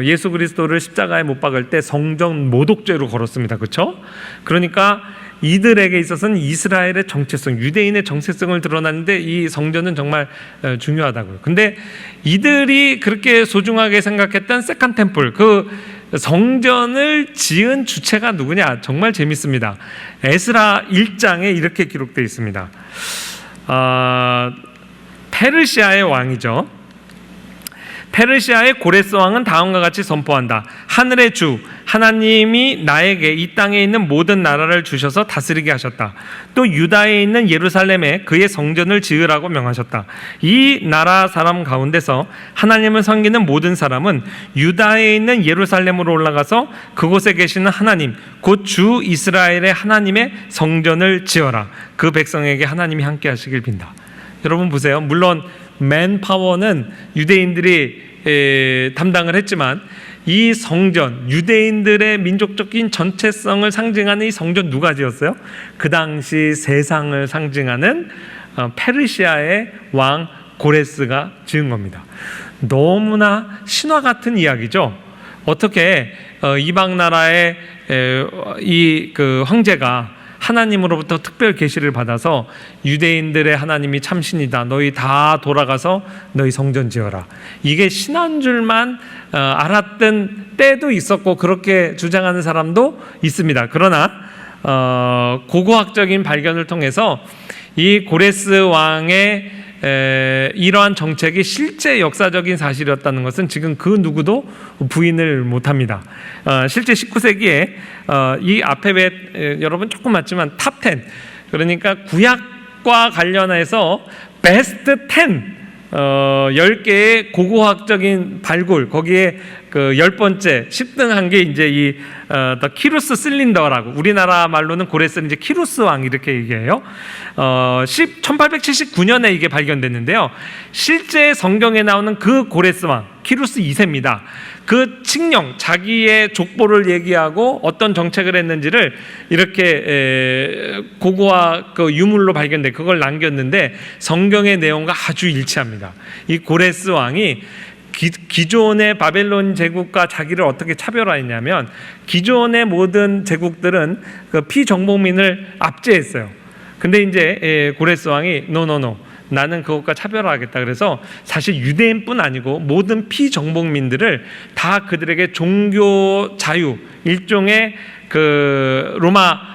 예수 그리스도를 십자가에 못 박을 때 성전 모독죄로 걸었습니다. 그렇죠? 그러니까 이들에게 있어서는 이스라엘의 정체성, 유대인의 정체성을 드러나는데 이 성전은 정말 중요하다고요. 근데 이들이 그렇게 소중하게 생각했던 세컨 템플, 그 성전을 지은 주체가 누구냐? 정말 재밌습니다. 에스라 1장에 이렇게 기록되어 있습니다. 페르시아의 왕이죠. 페르시아의 고레스 왕은 다음과 같이 선포한다. 하늘의 주 하나님이 나에게 이 땅에 있는 모든 나라를 주셔서 다스리게 하셨다. 또 유다에 있는 예루살렘에 그의 성전을 지으라고 명하셨다. 이 나라 사람 가운데서 하나님을 섬기는 모든 사람은 유다에 있는 예루살렘으로 올라가서 그곳에 계시는 하나님 곧 주 이스라엘의 하나님의 성전을 지어라. 그 백성에게 하나님이 함께 하시길 빈다. 여러분 보세요. 물론 맨파워는 유대인들이 담당을 했지만 이 성전, 유대인들의 민족적인 전체성을 상징하는 이 성전 누가 지었어요? 그 당시 세상을 상징하는 페르시아의 왕 고레스가 지은 겁니다. 너무나 신화 같은 이야기죠. 어떻게 이방 나라의 이 그 황제가 하나님으로부터 특별 계시를 받아서 유대인들의 하나님이 참신이다. 너희 다 돌아가서 너희 성전 지어라. 이게 신한 줄만 알았던 때도 있었고 그렇게 주장하는 사람도 있습니다. 그러나 고고학적인 발견을 통해서 이 고레스 왕의 이러한 정책이 실제 역사적인 사실이었다는 것은 지금 그 누구도 부인을 못합니다. 실제 19세기에 이 아페벳 여러분 조금 맞지만 탑 10, 그러니까 구약과 관련해서 베스트 10 10개의 고고학적인 발굴, 거기에 그 10번째 10등한 게 이제 이 더 키루스 실린더라고, 우리나라 말로는 고레스는 이제 키루스 왕 이렇게 얘기해요. 1879년에 이게 발견됐는데요. 실제 성경에 나오는 그 고레스 왕 키루스 2세입니다. 그 칙령, 자기의 족보를 얘기하고 어떤 정책을 했는지를 이렇게 고고학 그 유물로 발견돼 그걸 남겼는데 성경의 내용과 아주 일치합니다. 이 고레스 왕이 기존의 바벨론 제국과 자기를 어떻게 차별화했냐면, 기존의 모든 제국들은 그 피정복민을 압제했어요. 근데 이제 고레스 왕이 노노노, 나는 그것과 차별화하겠다. 그래서 사실 유대인뿐 아니고 모든 피정복민들을 다 그들에게 종교 자유, 일종의 그 로마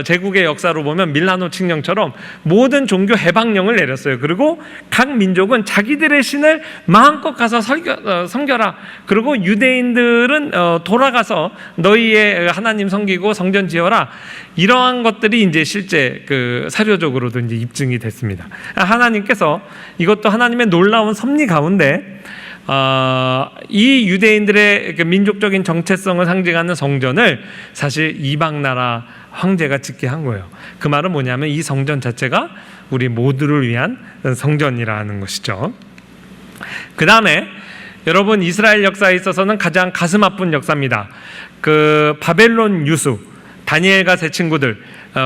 제국의 역사로 보면 밀라노 칙령처럼 모든 종교 해방령을 내렸어요. 그리고 각 민족은 자기들의 신을 마음껏 가서 섬겨라. 그리고 유대인들은 돌아가서 너희의 하나님 섬기고 성전 지어라. 이러한 것들이 이제 실제 그 사료적으로도 이제 입증이 됐습니다. 하나님께서 이것도 하나님의 놀라운 섭리 가운데 이 유대인들의 그 민족적인 정체성을 상징하는 성전을 사실 이방 나라 황제가 짓게 한 거예요. 그 말은 뭐냐면 이 성전 자체가 우리 모두를 위한 성전이라는 것이죠. 그 다음에 여러분, 이스라엘 역사에 있어서는 가장 가슴 아픈 역사입니다. 그 바벨론 유수, 다니엘과 세 친구들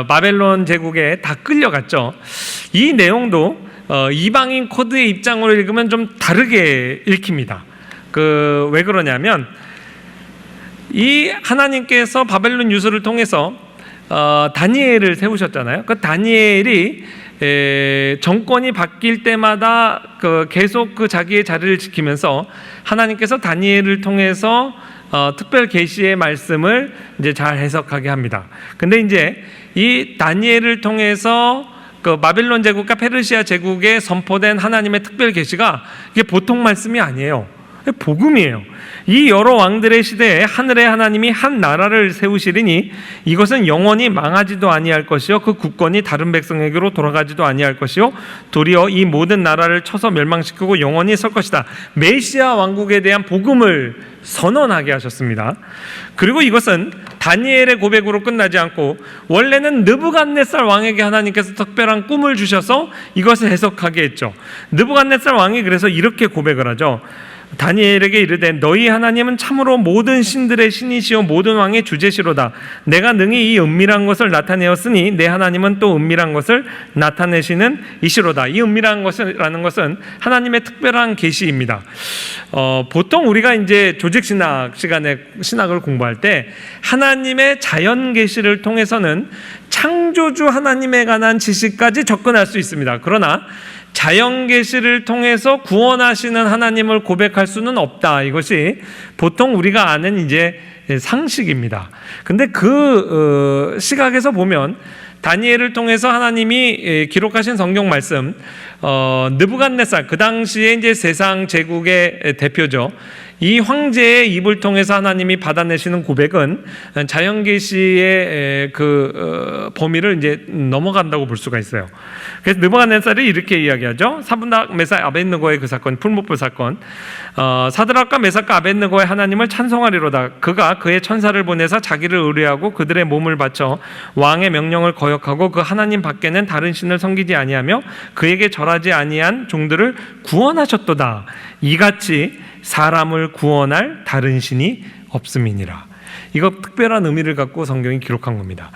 바벨론 제국에 다 끌려갔죠. 이 내용도 이방인 코드의 입장으로 읽으면 좀 다르게 읽힙니다. 왜 그러냐면, 이 하나님께서 바벨론 유수를 통해서 다니엘을 세우셨잖아요. 그 다니엘이 정권이 바뀔 때마다 계속 그 자기의 자리를 지키면서 하나님께서 다니엘을 통해서 특별 계시의 말씀을 이제 잘 해석하게 합니다. 근데 이제 이 다니엘을 통해서 그 바벨론 제국과 페르시아 제국에 선포된 하나님의 특별 계시가 이게 보통 말씀이 아니에요. 복음이에요. 이 여러 왕들의 시대에 하늘의 하나님이 한 나라를 세우시리니 이것은 영원히 망하지도 아니할 것이요 그 국권이 다른 백성에게로 돌아가지도 아니할 것이요 도리어 이 모든 나라를 쳐서 멸망시키고 영원히 설 것이다. 메시아 왕국에 대한 복음을 선언하게 하셨습니다. 그리고 이것은 다니엘의 고백으로 끝나지 않고 원래는 느부갓네살 왕에게 하나님께서 특별한 꿈을 주셔서 이것을 해석하게 했죠. 느부갓네살 왕이 그래서 이렇게 고백을 하죠. 다니엘에게 이르되 너희 하나님은 참으로 모든 신들의 신이시오 모든 왕의 주제시로다. 내가 능히 이 은밀한 것을 나타내었으니 내 하나님은 또 은밀한 것을 나타내시는 이시로다. 이 은밀한 것이라는 것은 하나님의 특별한 계시입니다. 보통 우리가 이제 조직신학 시간에 신학을 공부할 때 하나님의 자연 계시를 통해서는 창조주 하나님에 관한 지식까지 접근할 수 있습니다. 그러나 자연 계시를 통해서 구원하시는 하나님을 고백할 수는 없다. 이것이 보통 우리가 아는 이제 상식입니다. 근데 그 시각에서 보면 다니엘을 통해서 하나님이 기록하신 성경 말씀, 느부갓네살, 그 당시에 이제 세상 제국의 대표죠. 이 황제의 입을 통해서 하나님이 받아내시는 고백은 자연 계시의 그 범위를 이제 넘어간다고 볼 수가 있어요. 그래서 느부갓네살이 이렇게 이야기하죠. 사드락 메삭 아벳느고의 그 사건, 풀무불 사건. 사드락과 메삭과 아벳느고의 하나님을 찬송하리로다. 그가 그의 천사를 보내서 자기를 의뢰하고 그들의 몸을 바쳐 왕의 명령을 거역하고 그 하나님 밖에는 다른 신을 섬기지 아니하며 그에게 절하지 아니한 종들을 구원하셨도다. 이같이 사람을 구원할 다른 신이 없음이니라. 이거 특별한 의미를 갖고 성경이 기록한 겁니다.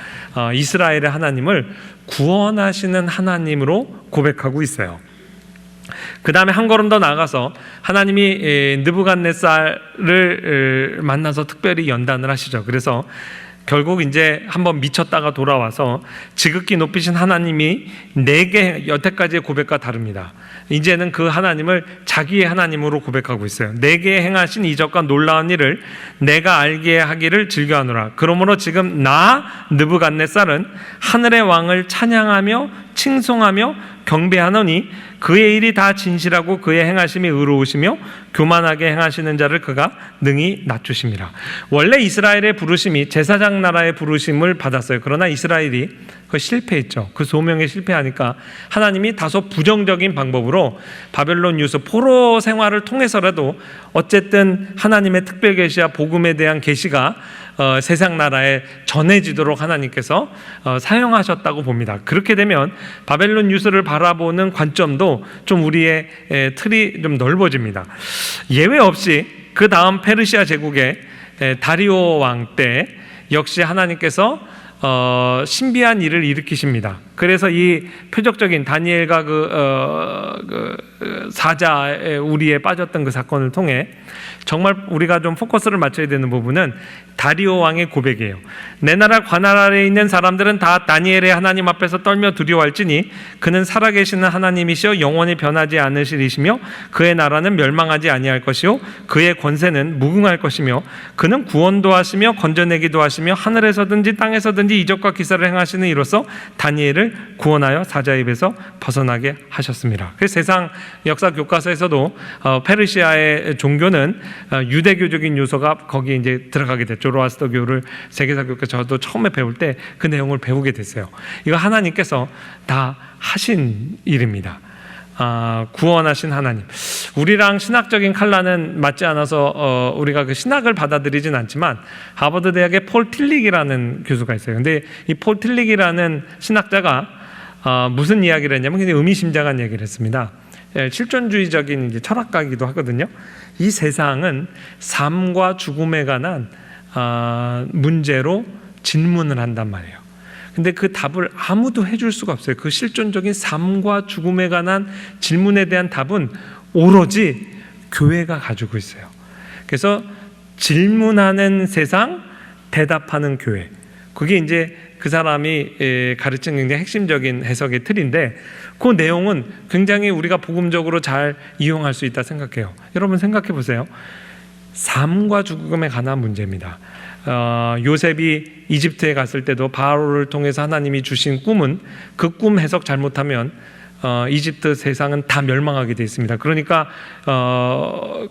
이스라엘의 하나님을 구원하시는 하나님으로 고백하고 있어요. 그 다음에 한 걸음 더 나아가서 하나님이 느부갓네살을 만나서 특별히 연단을 하시죠. 그래서 결국 이제 한번 미쳤다가 돌아와서 지극히 높이신 하나님이 내게 여태까지의 고백과 다릅니다. 이제는 그 하나님을 자기의 하나님으로 고백하고 있어요. 내게 행하신 이적과 놀라운 일을 내가 알게 하기를 즐겨하노라. 그러므로 지금 나 느부갓네살은 하늘의 왕을 찬양하며 칭송하며 경배하노니 그의 일이 다 진실하고 그의 행하심이 의로우시며 교만하게 행하시는 자를 그가 능히 낮추심이라. 원래 이스라엘의 부르심이 제사장 나라의 부르심을 받았어요. 그러나 이스라엘이 그 실패했죠. 그 소명에 실패하니까 하나님이 다소 부정적인 방법으로 바벨론 유수 포로 생활을 통해서라도 어쨌든 하나님의 특별 계시와 복음에 대한 계시가 세상 나라에 전해지도록 하나님께서 사용하셨다고 봅니다. 그렇게 되면 바벨론 유수를 바라보는 관점도 좀 우리의 틀이 좀 넓어집니다. 예외 없이 그 다음 페르시아 제국의 다리오 왕 때 역시 하나님께서 신비한 일을 일으키십니다. 그래서 이 표적적인 다니엘과 사자의 우리에 빠졌던 그 사건을 통해 정말 우리가 좀 포커스를 맞춰야 되는 부분은 다리오 왕의 고백이에요. 내 나라 관할 아래에 있는 사람들은 다 다니엘의 하나님 앞에서 떨며 두려워할지니 그는 살아계시는 하나님이시여 영원히 변하지 않으시리시며 그의 나라는 멸망하지 아니할 것이요 그의 권세는 무궁할 것이며 그는 구원도 하시며 건져내기도 하시며 하늘에서든지 땅에서든지 이적과 기사를 행하시는 이로써 다니엘을 구원하여 사자의 입에서 벗어나게 하셨습니다. 그래서 세상 역사 교과서에서도 페르시아의 종교는 유대교적인 요소가 거기에 이제 들어가게 됐죠. 로아스터교를 세계사 교과 저도 처음에 배울 때 그 내용을 배우게 됐어요. 이거 하나님께서 다 하신 일입니다. 구원하신 하나님. 우리랑 신학적인 칼라는 맞지 않아서 우리가 그 신학을 받아들이진 않지만 하버드 대학의 폴 틸릭이라는 교수가 있어요. 근데 이 폴 틸릭이라는 신학자가 무슨 이야기를 했냐면 굉장히 의미심장한 얘기를 했습니다. 실존주의적인 이제 철학가이기도 하거든요. 이 세상은 삶과 죽음에 관한 문제로 질문을 한단 말이에요. 근데 그 답을 아무도 해줄 수가 없어요. 그 실존적인 삶과 죽음에 관한 질문에 대한 답은 오로지 교회가 가지고 있어요. 그래서 질문하는 세상, 대답하는 교회. 그게 이제 그 사람이 가르친 굉장히 핵심적인 해석의 틀인데 그 내용은 굉장히 우리가 복음적으로 잘 이용할 수 있다 생각해요. 여러분 생각해 보세요. 삶과 죽음에 관한 문제입니다. 요셉이 이집트에 갔을 때도 바로를 통해서 하나님이 주신 꿈은 그 꿈 해석 잘못하면 이집트 세상은 다 멸망하게 되어 있습니다. 그러니까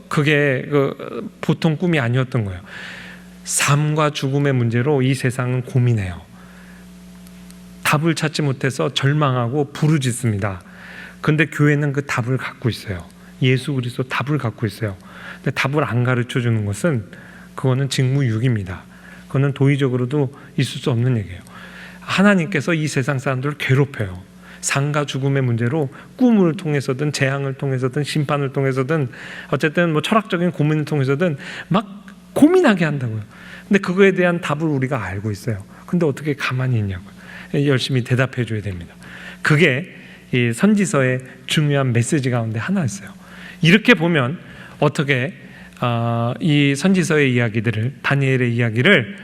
그게 보통 꿈이 아니었던 거예요. 삶과 죽음의 문제로 이 세상은 고민해요. 답을 찾지 못해서 절망하고 부르짖습니다. 그런데 교회는 그 답을 갖고 있어요. 예수 그리스도 답을 갖고 있어요. 근데 답을 안 가르쳐 주는 것은 그거는 직무유기입니다. 그거는 도의적으로도 있을 수 없는 얘기예요. 하나님께서 이 세상 사람들을 괴롭혀요. 삶과 죽음의 문제로 꿈을 통해서든 재앙을 통해서든 심판을 통해서든 어쨌든 뭐 철학적인 고민을 통해서든 막 고민하게 한다고요. 근데 그거에 대한 답을 우리가 알고 있어요. 근데 어떻게 가만히 있냐고요. 열심히 대답해 줘야 됩니다. 그게 이 선지서의 중요한 메시지 가운데 하나였어요. 이렇게 보면 어떻게 이 선지서의 이야기들을, 다니엘의 이야기를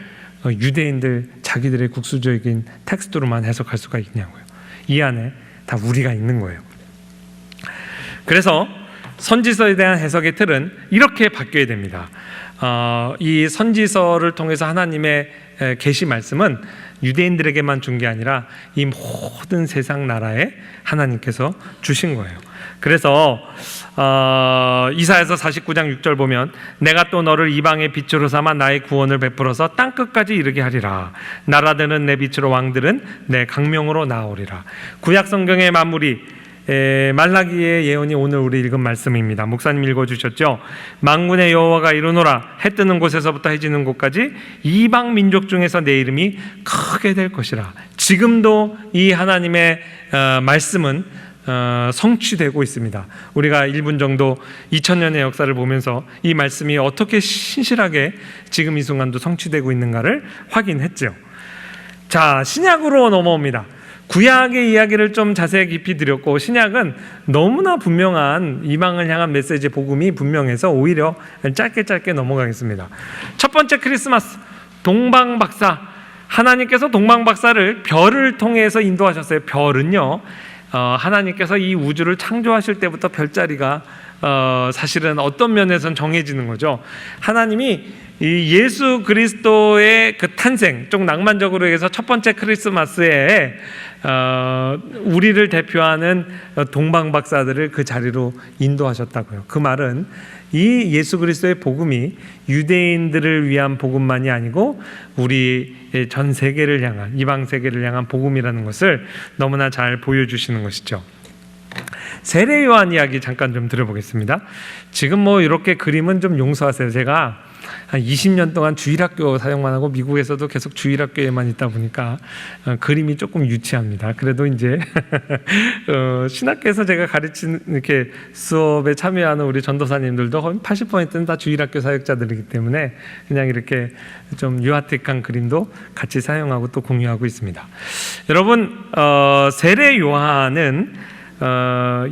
유대인들 자기들의 국수적인 텍스트로만 해석할 수가 있냐고요. 이 안에 다 우리가 있는 거예요. 그래서 선지서에 대한 해석의 틀은 이렇게 바뀌어야 됩니다. 이 선지서를 통해서 하나님의 계시 말씀은 유대인들에게만 준 게 아니라 이 모든 세상 나라에 하나님께서 주신 거예요. 그래서 이사야서 49장 6절 보면 내가 또 너를 이방의 빛으로 삼아 나의 구원을 베풀어서 땅끝까지 이르게 하리라. 나라들은 내 빛으로 왕들은 내 강명으로 나오리라. 구약 성경의 만물이 말라기의 예언이 오늘 우리 읽은 말씀입니다. 목사님 읽어주셨죠? 만군의 여호와가 이르노라. 해 뜨는 곳에서부터 해 지는 곳까지 이방 민족 중에서 내 이름이 크게 될 것이라. 지금도 이 하나님의 말씀은 성취되고 있습니다. 우리가 1분 정도 2000년의 역사를 보면서 이 말씀이 어떻게 신실하게 지금 이 순간도 성취되고 있는가를 확인했죠. 자, 신약으로 넘어옵니다. 구약의 이야기를 좀 자세히 깊이 드렸고 신약은 너무나 분명한 이방을 향한 메시지 복음이 분명해서 오히려 짧게 넘어가겠습니다. 첫 번째 크리스마스 동방박사 하나님께서 동방박사를 별을 통해서 인도하셨어요. 별은요, 하나님께서 이 우주를 창조하실 때부터 별자리가 사실은 어떤 면에서는 정해지는 거죠. 하나님이 이 예수 그리스도의 그 탄생, 좀 낭만적으로 해서 첫 번째 크리스마스에 우리를 대표하는 동방박사들을 그 자리로 인도하셨다고요. 그 말은 이 예수 그리스도의 복음이 유대인들을 위한 복음만이 아니고 우리 전 세계를 향한, 이방 세계를 향한 복음이라는 것을 너무나 잘 보여주시는 것이죠. 세례 요한 이야기 잠깐 좀 들어보겠습니다. 지금 뭐 이렇게 그림은 좀 용서하세요. 제가 한 20년 동안 주일학교 사용만 하고 미국에서도 계속 주일학교에만 있다 보니까 그림이 조금 유치합니다. 그래도 이제 신학교에서 제가 가르치는 이렇게 수업에 참여하는 우리 전도사님들도 거의 80%는 다 주일학교 사역자들이기 때문에 그냥 이렇게 좀 유아틱한 그림도 같이 사용하고 또 공유하고 있습니다. 여러분, 세례 요한은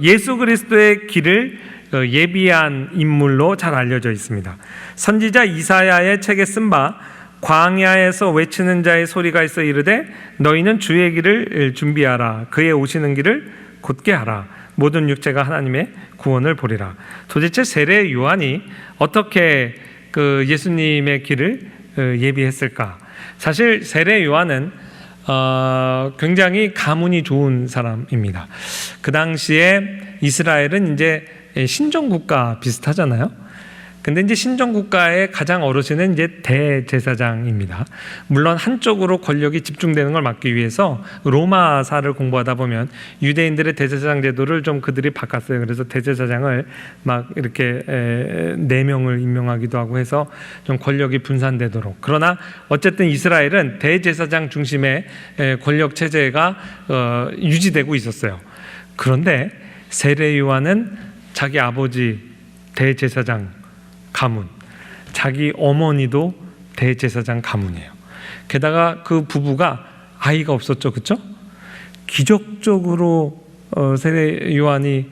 예수 그리스도의 길을 예비한 인물로 잘 알려져 있습니다. 선지자 이사야의 책에 쓴 바 광야에서 외치는 자의 소리가 있어 이르되 너희는 주의 길을 준비하라. 그의 오시는 길을 곧게 하라. 모든 육체가 하나님의 구원을 보리라. 도대체 세례 요한이 어떻게 그 예수님의 길을 예비했을까? 사실 세례 요한은 굉장히 가문이 좋은 사람입니다. 그 당시에 이스라엘은 이제 신정국가 비슷하잖아요. 근데 이제 신정국가의 가장 어르신은 이제 대제사장입니다. 물론 한쪽으로 권력이 집중되는 걸 막기 위해서 로마사를 공부하다 보면 유대인들의 대제사장 제도를 좀 그들이 바꿨어요. 그래서 대제사장을 막 이렇게 4명을 임명하기도 하고 해서 좀 권력이 분산되도록. 그러나 어쨌든 이스라엘은 대제사장 중심의 권력 체제가 유지되고 있었어요. 그런데 세례 요한은 자기 아버지 대제사장 가문, 자기 어머니도 대제사장 가문이에요. 게다가 그 부부가 아이가 없었죠, 그렇죠? 기적적으로 세례 요한이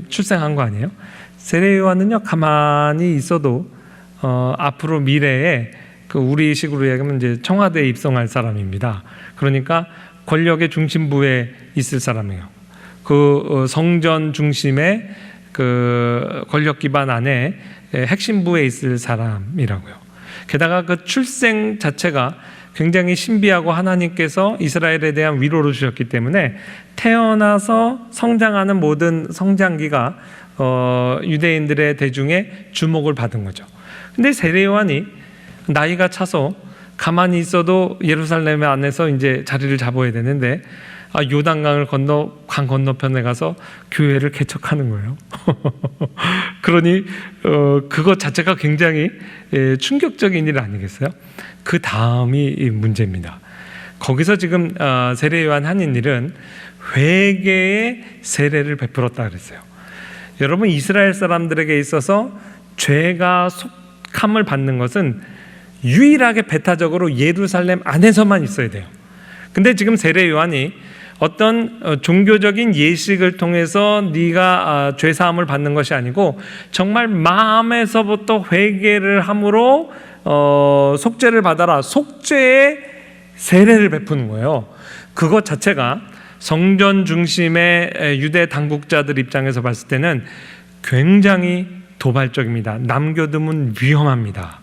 출생한 거 아니에요? 세례 요한은요, 가만히 있어도 앞으로 미래에 그 우리식으로 얘기하면 이제 청와대에 입성할 사람입니다. 그러니까 권력의 중심부에 있을 사람이에요. 그 성전 중심의 그 권력 기반 안에 핵심부에 있을 사람이라고요. 게다가 그 출생 자체가 굉장히 신비하고 하나님께서 이스라엘에 대한 위로를 주셨기 때문에 태어나서 성장하는 모든 성장기가 유대인들의 대중의 주목을 받은 거죠. 근데 세례 요한이 나이가 차서 가만히 있어도 예루살렘 안에서 이제 자리를 잡아야 되는데 요단강을 건너 강 건너편에 가서 교회를 개척하는 거예요. 그러니 그것 자체가 굉장히 충격적인 일 아니겠어요? 그 다음이 문제입니다. 거기서 지금 세례 요한 하는 일은 회개의 세례를 베풀었다 그랬어요. 여러분, 이스라엘 사람들에게 있어서 죄가 속함을 받는 것은 유일하게 배타적으로 예루살렘 안에서만 있어야 돼요. 근데 지금 세례 요한이 어떤 종교적인 예식을 통해서 네가 죄사함을 받는 것이 아니고 정말 마음에서부터 회개를 함으로 속죄를 받아라. 속죄의 세례를 베푸는 거예요. 그것 자체가 성전 중심의 유대 당국자들 입장에서 봤을 때는 굉장히 도발적입니다. 남겨두면 위험합니다.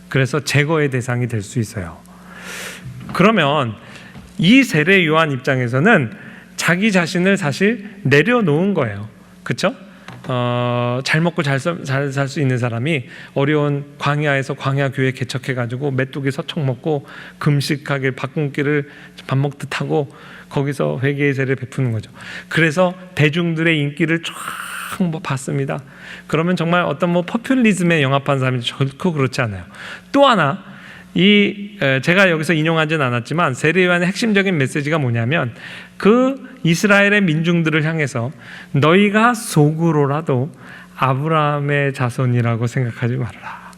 그래서 제거의 대상이 될 수 있어요. 그러면 이 세례 요한 입장에서는 자기 자신을 사실 내려놓은 거예요. 그렇죠? 잘 먹고 잘 살 수 있는 사람이 어려운 광야에서 광야 교회 개척해가지고 메뚜기 서청 먹고 금식하게 바꾼길을 밥 먹듯 하고 거기서 회개의 세례를 베푸는 거죠. 그래서 대중들의 인기를 쫙 받습니다. 그러면 정말 어떤 포퓰리즘에 영합한 사람이 결코 그렇지 않아요. 또 하나, 제가 여기서 인용하지는 않았지만 세례 요한의 핵심적인 메시지가 뭐냐면 그 이스라엘의 민중들을 향해서 너희가 속으로라도 아브라함의 자손이라고 생각하지 말아라.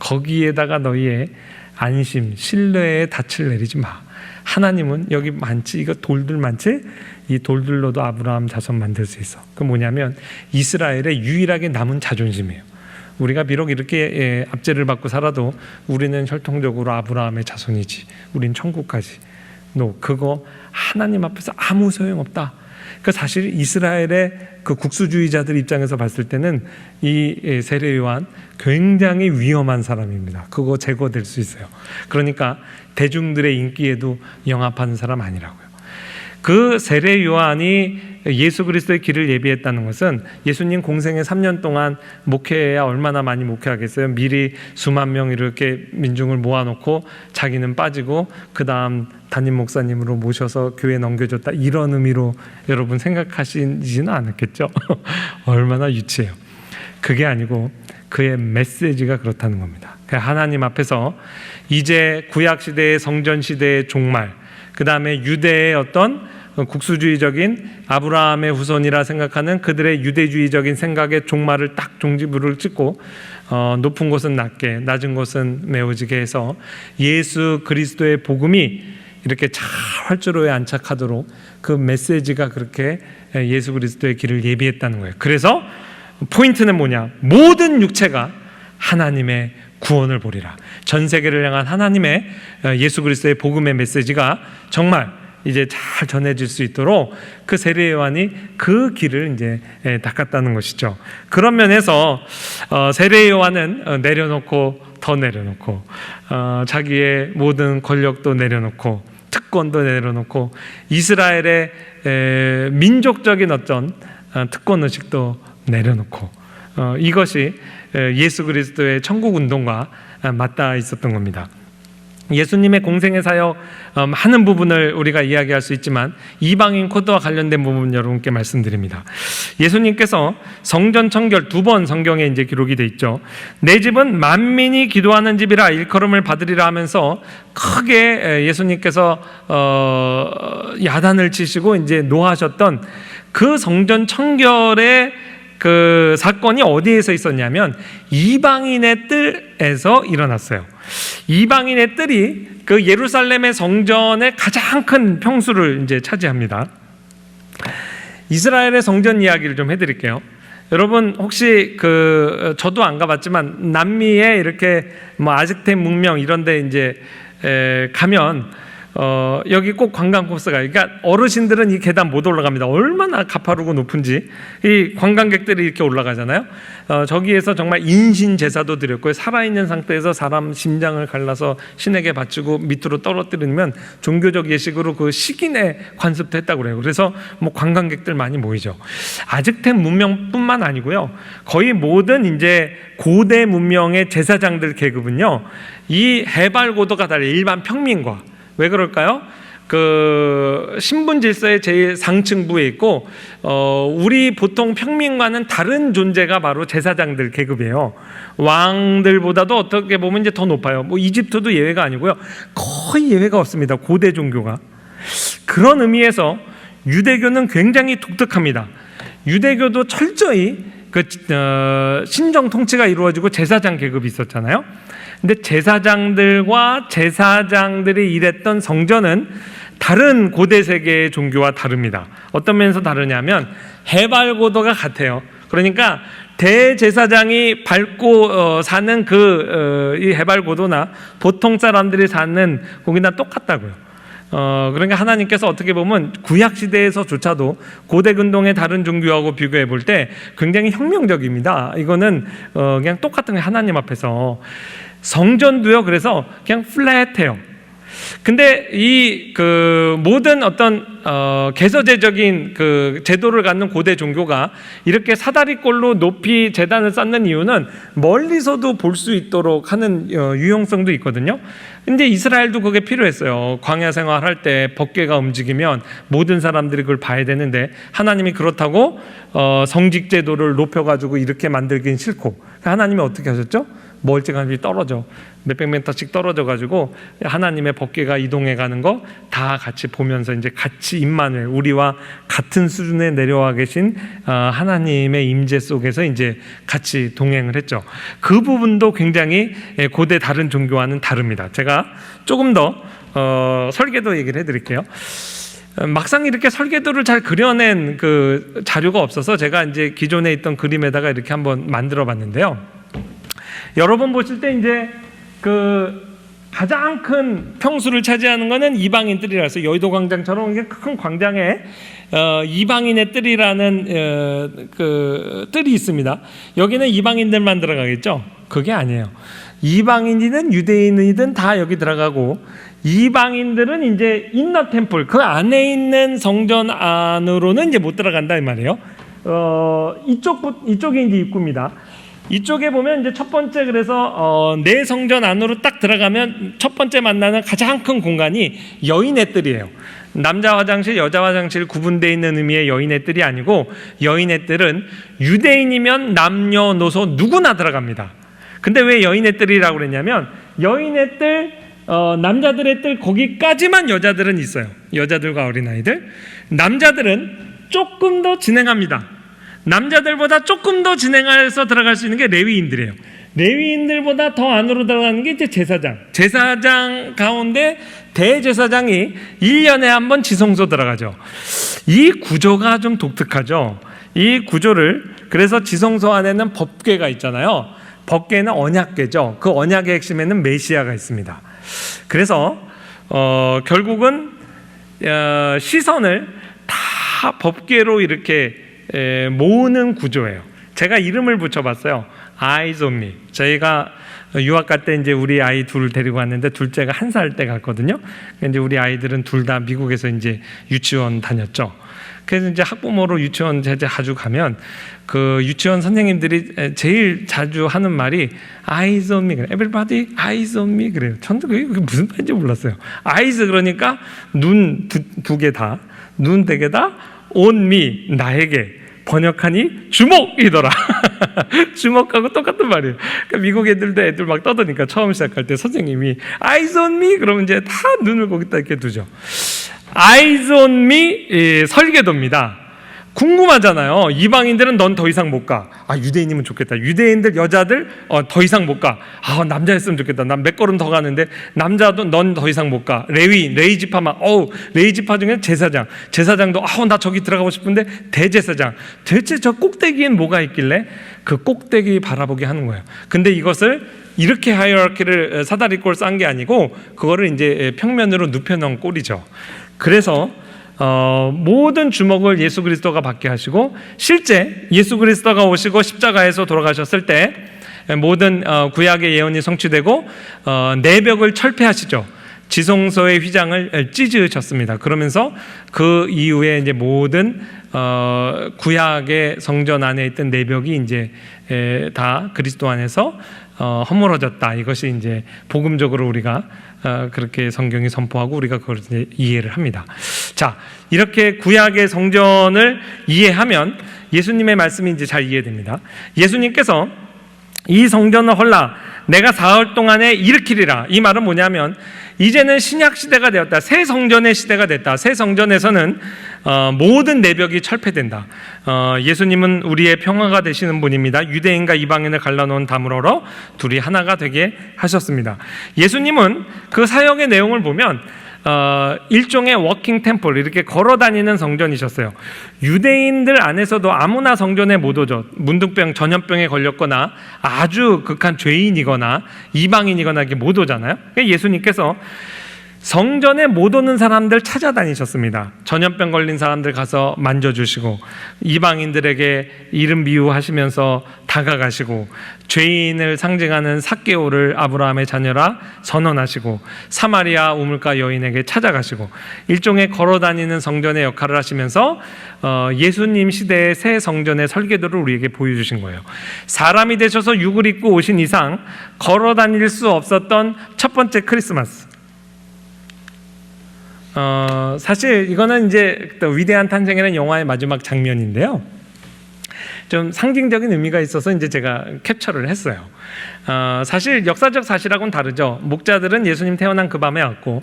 거기에다가 너희의 안심, 신뢰의 닻을 내리지 마. 하나님은 여기 많지, 이거 돌들 많지? 이 돌들로도 아브라함 자손 만들 수 있어. 그 뭐냐면 이스라엘의 유일하게 남은 자존심이에요. 우리가 비록 이렇게 압제를 받고 살아도 우리는 혈통적으로 아브라함의 자손이지, 우린 천국까지. 그거 하나님 앞에서 아무 소용없다. 그 사실 이스라엘의 그 국수주의자들 입장에서 봤을 때는 이 세례 요한 굉장히 위험한 사람입니다. 그거 제거될 수 있어요. 그러니까 대중들의 인기에도 영합하는 사람 아니라고요. 그 세례 요한이 예수 그리스도의 길을 예비했다는 것은 예수님 공생애 3년 동안 목회해야 얼마나 많이 목회하겠어요. 미리 수만 명 이렇게 민중을 모아놓고 자기는 빠지고 그 다음 담임 목사님으로 모셔서 교회에 넘겨줬다, 이런 의미로 여러분 생각하시지는 않았겠죠? 얼마나 유치해요. 그게 아니고 그의 메시지가 그렇다는 겁니다. 하나님 앞에서 이제 구약시대의 성전시대의 종말, 그 다음에 유대의 어떤 국수주의적인 아브라함의 후손이라 생각하는 그들의 유대주의적인 생각의 종말을 딱 종지부를 찍고 높은 곳은 낮게, 낮은 곳은 메워지게 해서 예수 그리스도의 복음이 이렇게 잘 활주로에 안착하도록 그 메시지가 그렇게 예수 그리스도의 길을 예비했다는 거예요. 그래서 포인트는 뭐냐? 모든 육체가 하나님의 구원을 보리라. 전 세계를 향한 하나님의 예수 그리스도의 복음의 메시지가 정말 이제 잘 전해질 수 있도록 그 세례 요한이 그 길을 이제 닦았다는 것이죠. 그런 면에서 세례 요한은 내려놓고 더 내려놓고 자기의 모든 권력도 내려놓고 특권도 내려놓고 이스라엘의 민족적인 어떤 특권 의식도 내려놓고 이것이 예수 그리스도의 천국 운동과 맞닿아 있었던 겁니다. 예수님의 공생의 사역 많은 부분을 우리가 이야기할 수 있지만 이방인 코드와 관련된 부분 여러분께 말씀드립니다. 예수님께서 성전 청결 2번 성경에 이제 기록이 돼 있죠. 내 집은 만민이 기도하는 집이라 일컬음을 받으리라 하면서 크게 예수님께서 야단을 치시고 이제 노하셨던 그 성전 청결의 그 사건이 어디에서 있었냐면 이방인의 뜰에서 일어났어요. 이방인의 뜰이 그 예루살렘의 성전의 가장 큰 평수를 이제 차지합니다. 이스라엘의 성전 이야기를 좀 해드릴게요. 여러분 혹시 저도 안 가봤지만 남미에 이렇게 뭐 아즈텍 문명 이런데 이제 가면 여기 꼭 관광 코스가, 그러니까 어르신들은 이 계단 못 올라갑니다. 얼마나 가파르고 높은지. 이 관광객들이 이렇게 올라가잖아요. 저기에서 정말 인신 제사도 드렸고요. 살아있는 상태에서 사람 심장을 갈라서 신에게 바치고 밑으로 떨어뜨리면 종교적 예식으로 그 식인의 관습도 했다고 그래요. 그래서 뭐 관광객들 많이 모이죠. 아즈텍 문명뿐만 아니고요. 거의 모든 이제 고대 문명의 제사장들 계급은요, 이 해발 고도가 달라요. 일반 평민과. 왜 그럴까요? 그 신분 질서의 제일 상층부에 있고 우리 보통 평민과는 다른 존재가 바로 제사장들 계급이에요. 왕들보다도 어떻게 보면 이제 더 높아요. 뭐 이집트도 예외가 아니고요. 거의 예외가 없습니다. 고대 종교가. 그런 의미에서 유대교는 굉장히 독특합니다. 유대교도 철저히 신정 통치가 이루어지고 제사장 계급이 있었잖아요. 근데 제사장들과 제사장들이 일했던 성전은 다른 고대 세계의 종교와 다릅니다. 어떤 면에서 다르냐면 해발 고도가 같아요. 그러니까 대제사장이 밟고 사는 이 해발 고도나 보통 사람들이 사는 거기나 똑같다고요. 그러니까 하나님께서 어떻게 보면 구약 시대에서조차도 고대 근동의 다른 종교하고 비교해 볼 때 굉장히 혁명적입니다. 이거는 그냥 똑같은 게 하나님 앞에서. 성전도요, 그래서 그냥 플랫해요. 근데 이 모든 어떤 개서제적인 제도를 갖는 고대 종교가 이렇게 사다리꼴로 높이 제단을 쌓는 이유는 멀리서도 볼 수 있도록 하는 유용성도 있거든요. 근데 이스라엘도 그게 필요했어요. 광야 생활할 때 법궤가 움직이면 모든 사람들이 그걸 봐야 되는데 하나님이 그렇다고 성직 제도를 높여가지고 이렇게 만들긴 싫고, 하나님이 어떻게 하셨죠? 멀찌감치 떨어져, 몇백 미터씩 떨어져가지고 하나님의 법궤가 이동해가는 거 다 같이 보면서 이제 같이 임마누엘, 우리와 같은 수준에 내려와 계신 하나님의 임재 속에서 이제 같이 동행을 했죠. 그 부분도 굉장히 고대 다른 종교와는 다릅니다. 제가 조금 더 설계도 얘기를 해드릴게요. 막상 이렇게 설계도를 잘 그려낸 그 자료가 없어서 제가 이제 기존에 있던 그림에다가 이렇게 한번 만들어 봤는데요. 여러분 보실 때 이제 그 가장 큰 평수를 차지하는 것은 이방인 뜰이라서 여의도 광장처럼 이게 큰 광장에 이방인의 뜰이라는 그 뜰이 있습니다. 여기는 이방인들만 들어가겠죠? 그게 아니에요. 이방인이든 유대인이든 다 여기 들어가고, 이방인들은 이제 인너 템플, 그 안에 있는 성전 안으로는 이제 못 들어간다 이 말이에요. 이쪽이 이제 입구입니다. 이쪽에 보면 이제 첫 번째, 그래서 내 성전 안으로 딱 들어가면 첫 번째 만나는 가장 큰 공간이 여인의 뜰이에요. 남자 화장실, 여자 화장실 구분되어 있는 의미의 여인의 뜰이 아니고, 여인의 뜰은 유대인이면 남녀노소 누구나 들어갑니다. 근데 왜 여인의 뜰이라고 그랬냐면, 여인의 뜰, 남자들의 뜰 거기까지만 여자들은 있어요. 여자들과 어린아이들. 남자들은 조금 더 진행합니다. 남자들보다 조금 더 진행해서 들어갈 수 있는 게 레위인들이에요. 레위인들보다 더 안으로 들어가는 게 이제 제사장. 제사장 가운데 대제사장이 1년에 한 번 지성소 들어가죠. 이 구조가 좀 독특하죠. 이 구조를, 그래서 지성소 안에는 법궤가 있잖아요. 법궤는 언약궤죠. 그 언약의 핵심에는 메시아가 있습니다. 그래서 결국은 시선을 다 법궤로 이렇게 모으는 구조예요. 제가 이름을 붙여봤어요. Eyes on me. 저희가 유학 갈 때 이제 우리 아이 둘 데리고 왔는데, 둘째가 1살 때 갔거든요. 이제 우리 아이들은 둘 다 미국에서 이제 유치원 다녔죠. 그래서 이제 학부모로 유치원 자주 가면 그 유치원 선생님들이 제일 자주 하는 말이 eyes on me. Everybody eyes on me. 그래요. 저는 그게 무슨 말인지 몰랐어요. eyes 그러니까 눈 두 개 다, 눈 네 개 다 on me, 나에게. 번역하니 주목이더라. 주목하고 똑같은 말이에요. 그러니까 미국 애들도 애들 막 떠드니까 처음 시작할 때 선생님이 eyes on me 그러면 이제 다 눈을 거기다 이렇게 두죠. eyes on me 설계도입니다. 궁금하잖아요. 이방인들은 넌 더 이상 못 가. 아, 유대인이면 좋겠다. 유대인들, 여자들 더 이상 못 가. 아, 남자였으면 좋겠다. 난 몇 걸음 더 가는데 남자도 넌 더 이상 못 가. 레위 지파만. 레위 지파 중에 제사장도 나 저기 들어가고 싶은데 대제사장. 대체 저 꼭대기엔 뭐가 있길래 그 꼭대기 바라보게 하는 거예요. 근데 이것을 이렇게 하이어라키를 사다리꼴 싼 게 아니고, 그거를 이제 평면으로 눕혀놓은 꼴이죠. 그래서 모든 주목을 예수 그리스도가 받게 하시고, 실제 예수 그리스도가 오시고 십자가에서 돌아가셨을 때 모든 구약의 예언이 성취되고 내벽을 철폐하시죠. 지성소의 휘장을 찢으셨습니다. 그러면서 그 이후에 이제 모든 구약의 성전 안에 있던 내벽이 이제 다 그리스도 안에서 허물어졌다. 이것이 이제 복음적으로 우리가 그렇게 성경이 선포하고 우리가 그걸 이제 이해를 합니다. 자, 이렇게 구약의 성전을 이해하면 예수님의 말씀이 이제 잘 이해됩니다. 예수님께서 이 성전을 헐라 내가 사흘 동안에 일으키리라. 이 말은 뭐냐면, 이제는 신약 시대가 되었다. 새 성전의 시대가 됐다. 새 성전에서는 모든 내벽이 철폐된다. 예수님은 우리의 평화가 되시는 분입니다. 유대인과 이방인을 갈라놓은 담으로러 둘이 하나가 되게 하셨습니다. 예수님은 그 사역의 내용을 보면 일종의 워킹 템플, 이렇게 걸어다니는 성전이셨어요. 유대인들 안에서도 아무나 성전에 못 오죠. 문둥병, 전염병에 걸렸거나 아주 극한 죄인이거나 이방인이거나 이렇게 못 오잖아요. 예수님께서 성전에 못 오는 사람들 찾아다니셨습니다. 전염병 걸린 사람들 가서 만져주시고, 이방인들에게 이름 미우하시면서 다가가시고, 죄인을 상징하는 삭개오를 아브라함의 자녀라 선언하시고, 사마리아 우물가 여인에게 찾아가시고, 일종의 걸어다니는 성전의 역할을 하시면서 예수님 시대의 새 성전의 설계도를 우리에게 보여주신 거예요. 사람이 되셔서 육을 입고 오신 이상 걸어다닐 수 없었던 첫 번째 크리스마스. 사실 이거는 이제 위대한 탄생이라는 영화의 마지막 장면인데요. 좀 상징적인 의미가 있어서 이제 제가 캡처를 했어요. 사실 역사적 사실하고는 다르죠. 목자들은 예수님 태어난 그 밤에 왔고,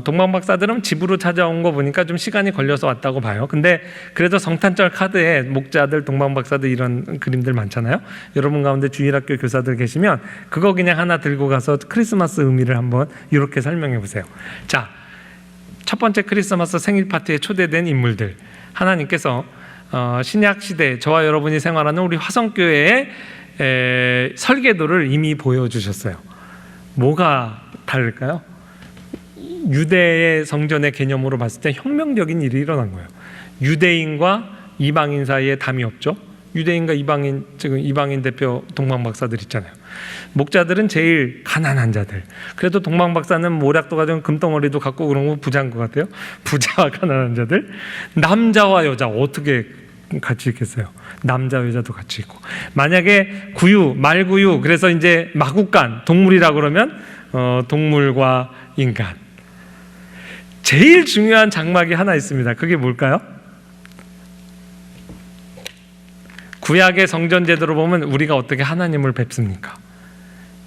동방박사들은 집으로 찾아온 거 보니까 좀 시간이 걸려서 왔다고 봐요. 근데 그래도 성탄절 카드에 목자들, 동방박사들 이런 그림들 많잖아요. 여러분 가운데 주일학교 교사들 계시면 그거 그냥 하나 들고 가서 크리스마스 의미를 한번 이렇게 설명해 보세요. 자, 첫 번째 크리스마스 생일 파티에 초대된 인물들, 하나님께서 신약 시대 저와 여러분이 생활하는 우리 화성교회에 설계도를 이미 보여주셨어요. 뭐가 다를까요? 유대의 성전의 개념으로 봤을 때 혁명적인 일이 일어난 거예요. 유대인과 이방인 사이에 담이 없죠. 유대인과 이방인, 지금 이방인 대표 동방박사들 있잖아요. 목자들은 제일 가난한 자들. 그래도 동방박사는 모략도 가지고 금덩어리도 갖고 그런 거 부자인 것 같아요. 부자와 가난한 자들. 남자와 여자 어떻게 같이 있겠어요? 남자 여자도 같이 있고. 만약에 구유, 말구유, 그래서 이제 마구간 동물이라 그러면 동물과 인간. 제일 중요한 장막이 하나 있습니다. 그게 뭘까요? 구약의 성전 제도로 보면 우리가 어떻게 하나님을 뵙습니까?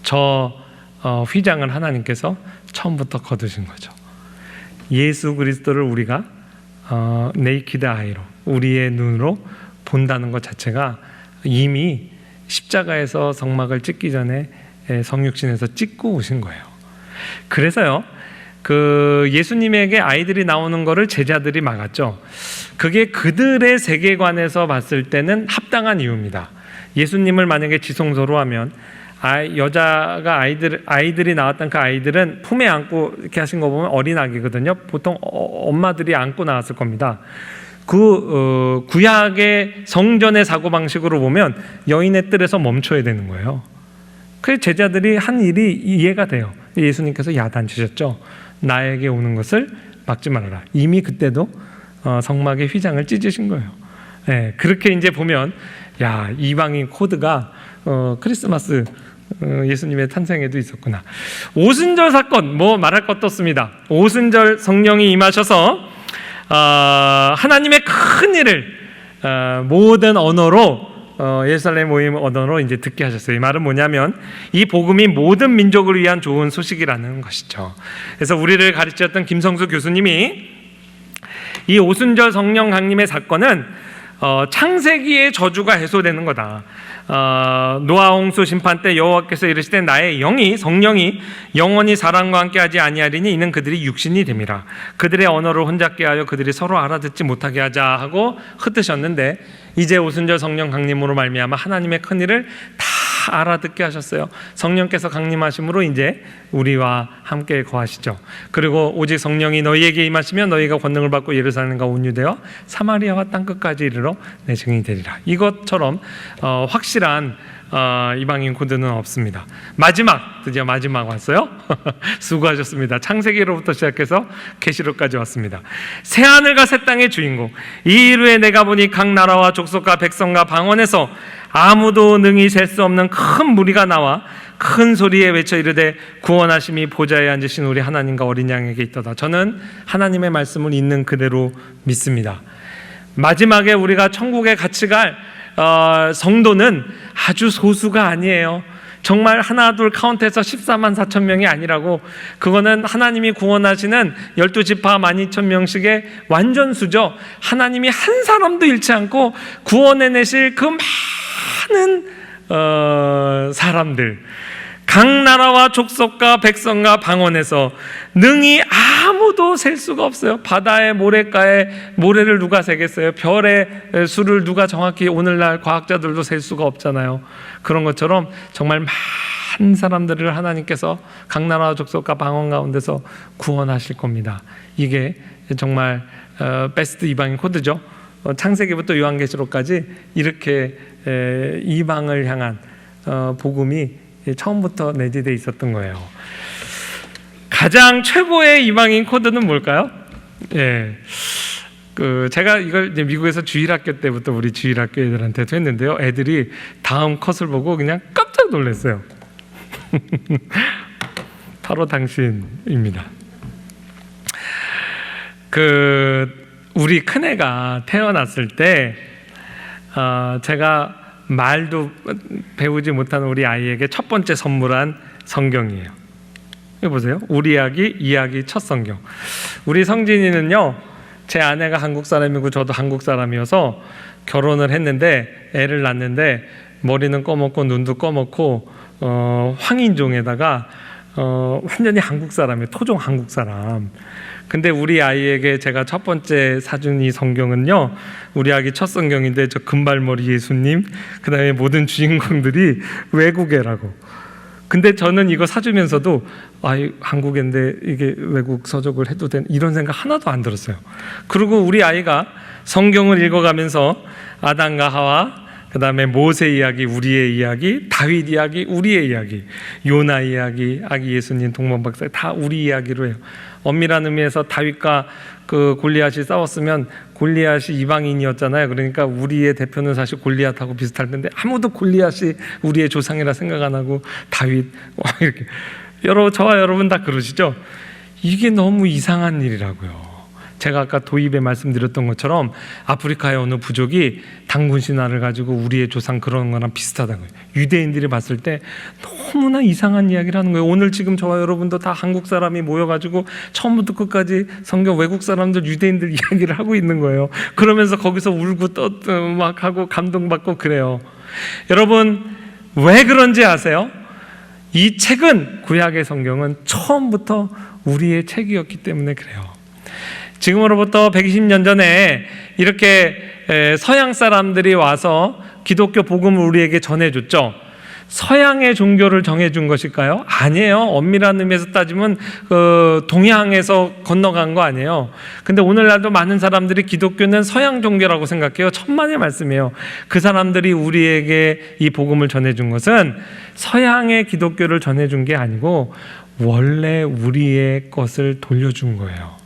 저 휘장을 하나님께서 처음부터 거두신 거죠. 예수 그리스도를 우리가 네이키드 아이로, 우리의 눈으로 본다는 것 자체가 이미 십자가에서 성막을 찍기 전에 성육신에서 찍고 오신 거예요. 그래서요, 그 예수님에게 아이들이 나오는 거를 제자들이 막았죠. 그게 그들의 세계관에서 봤을 때는 합당한 이유입니다. 예수님을 만약에 지성소로 하면 여자가 아이들이 나왔던 그 아이들은 품에 안고 이렇게 하신 거 보면 어린 아기거든요. 보통 엄마들이 안고 나왔을 겁니다. 그 구약의 성전의 사고 방식으로 보면 여인의 뜰에서 멈춰야 되는 거예요. 그 제자들이 한 일이 이해가 돼요. 예수님께서 야단치셨죠. 나에게 오는 것을 막지 말아라. 이미 그때도 성막의 휘장을 찢으신 거예요. 네, 그렇게 이제 보면 야, 이방인 코드가 크리스마스 예수님의 탄생에도 있었구나. 오순절 사건 뭐 말할 것도 없습니다. 오순절 성령이 임하셔서 하나님의 큰 일을 모든 언어로 예루살렘 모임 언어로 이제 듣게 하셨어요. 이 말은 뭐냐면 이 복음이 모든 민족을 위한 좋은 소식이라는 것이죠. 그래서 우리를 가르쳤던 김성수 교수님이 이 오순절 성령 강림의 사건은 창세기의 저주가 해소되는 거다. 노아 홍수 심판 때 여호와께서 이르시되 나의 영이 성령이 영원히 사람과 함께 하지 아니하리니 이는 그들이 육신이 됨이라. 그들의 언어를 혼잡게 하여 그들이 서로 알아듣지 못하게 하자 하고 흩으셨는데 이제 오순절 성령 강림으로 말미암아 하나님의 큰 일을 다 알아듣게 하셨어요. 성령께서 강림하심으로 이제 우리와 함께 거하시죠. 그리고 오직 성령이 너희에게 임하시면 너희가 권능을 받고 예루살렘과 온 유대와 사마리아와 땅끝까지 이르러 내 증인이 되리라. 이것처럼 확실한 이방인 코드는 없습니다. 드디어 마지막 왔어요. 수고하셨습니다. 창세기로부터 시작해서 계시록까지 왔습니다. 새 하늘과 새 땅의 주인공, 이 이후에 내가 보니 각 나라와 족속과 백성과 방언에서 아무도 능히 셀 수 없는 큰 무리가 나와 큰 소리에 외쳐 이르되 구원하심이 보좌에 앉으신 우리 하나님과 어린 양에게 있도다. 저는 하나님의 말씀을 있는 그대로 믿습니다. 마지막에 우리가 천국에 같이 갈 성도는 아주 소수가 아니에요. 정말 하나 둘 카운트해서 14만 4천 명이 아니라고. 그거는 하나님이 구원하시는 12지파 12,000명씩의 완전수죠. 하나님이 한 사람도 잃지 않고 구원해내실 그 많은 사람들, 각 나라와 족속과 백성과 방언에서 능히 아무도 셀 수가 없어요. 바다의 모래가에 모래를 누가 세겠어요? 별의 수를 누가 정확히 오늘날 과학자들도 셀 수가 없잖아요. 그런 것처럼 정말 많은 사람들을 하나님께서 각 나라와 족속과 방언 가운데서 구원하실 겁니다. 이게 정말 베스트 이방인 코드죠. 창세기부터 요한계시록까지 이렇게 이방을 향한 복음이 처음부터 내재되어 있었던 거예요. 가장 최고의 이방인 코드는 뭘까요? 제가 이걸 이제 미국에서 주일학교 때부터 우리 주일학교 애들한테도 했는데요. 애들이 다음 컷을 보고 그냥 깜짝 놀랐어요. 바로 당신입니다. 우리 큰애가 태어났을 때 제가 말도 배우지 못하는 우리 아이에게 첫 번째 선물한 성경이에요. 이거 보세요. 우리 이야기 첫 성경. 우리 성진이는요, 제 아내가 한국 사람이고 저도 한국 사람이어서 결혼을 했는데 애를 낳는데 머리는 검었고 눈도 검었고 황인종에다가 완전히 한국 사람이에요. 토종 한국 사람. 근데 우리 아이에게 제가 첫 번째 사준 이 성경은요, 우리 아기 첫 성경인데 저 금발머리 예수님, 그 다음에 모든 주인공들이 외국애라고. 근데 저는 이거 사주면서도 한국인데 이게 외국 서적을 해도 된 이런 생각 하나도 안 들었어요. 그리고 우리 아이가 성경을 읽어가면서 아담과 하와, 그 다음에 모세 이야기, 우리의 이야기, 다윗 이야기, 우리의 이야기, 요나 이야기, 아기 예수님, 동방박사 다 우리 이야기로 해요. 엄밀한 의미에서 다윗과 그 골리앗이 싸웠으면 골리앗이 이방인이었잖아요. 그러니까 우리의 대표는 사실 골리앗하고 비슷할 텐데 아무도 골리앗이 우리의 조상이라 생각 안 하고 다윗 이렇게 저와 여러분 다 그러시죠? 이게 너무 이상한 일이라고요. 제가 아까 도입에 말씀드렸던 것처럼 아프리카의 어느 부족이 단군 신화를 가지고 우리의 조상 그런 거랑 비슷하다고요. 유대인들이 봤을 때 너무나 이상한 이야기를 하는 거예요. 오늘 지금 저와 여러분도 다 한국 사람이 모여가지고 처음부터 끝까지 성경 외국 사람들 유대인들 이야기를 하고 있는 거예요. 그러면서 거기서 울고 막 하고 감동받고 그래요. 여러분 왜 그런지 아세요? 이 책은, 구약의 성경은 처음부터 우리의 책이었기 때문에 그래요. 지금으로부터 120년 전에 이렇게 서양 사람들이 와서 기독교 복음을 우리에게 전해줬죠. 서양의 종교를 정해준 것일까요? 아니에요. 엄밀한 의미에서 따지면 동양에서 건너간 거 아니에요. 근데 오늘날도 많은 사람들이 기독교는 서양 종교라고 생각해요. 천만의 말씀이에요. 그 사람들이 우리에게 이 복음을 전해준 것은 서양의 기독교를 전해준 게 아니고 원래 우리의 것을 돌려준 거예요.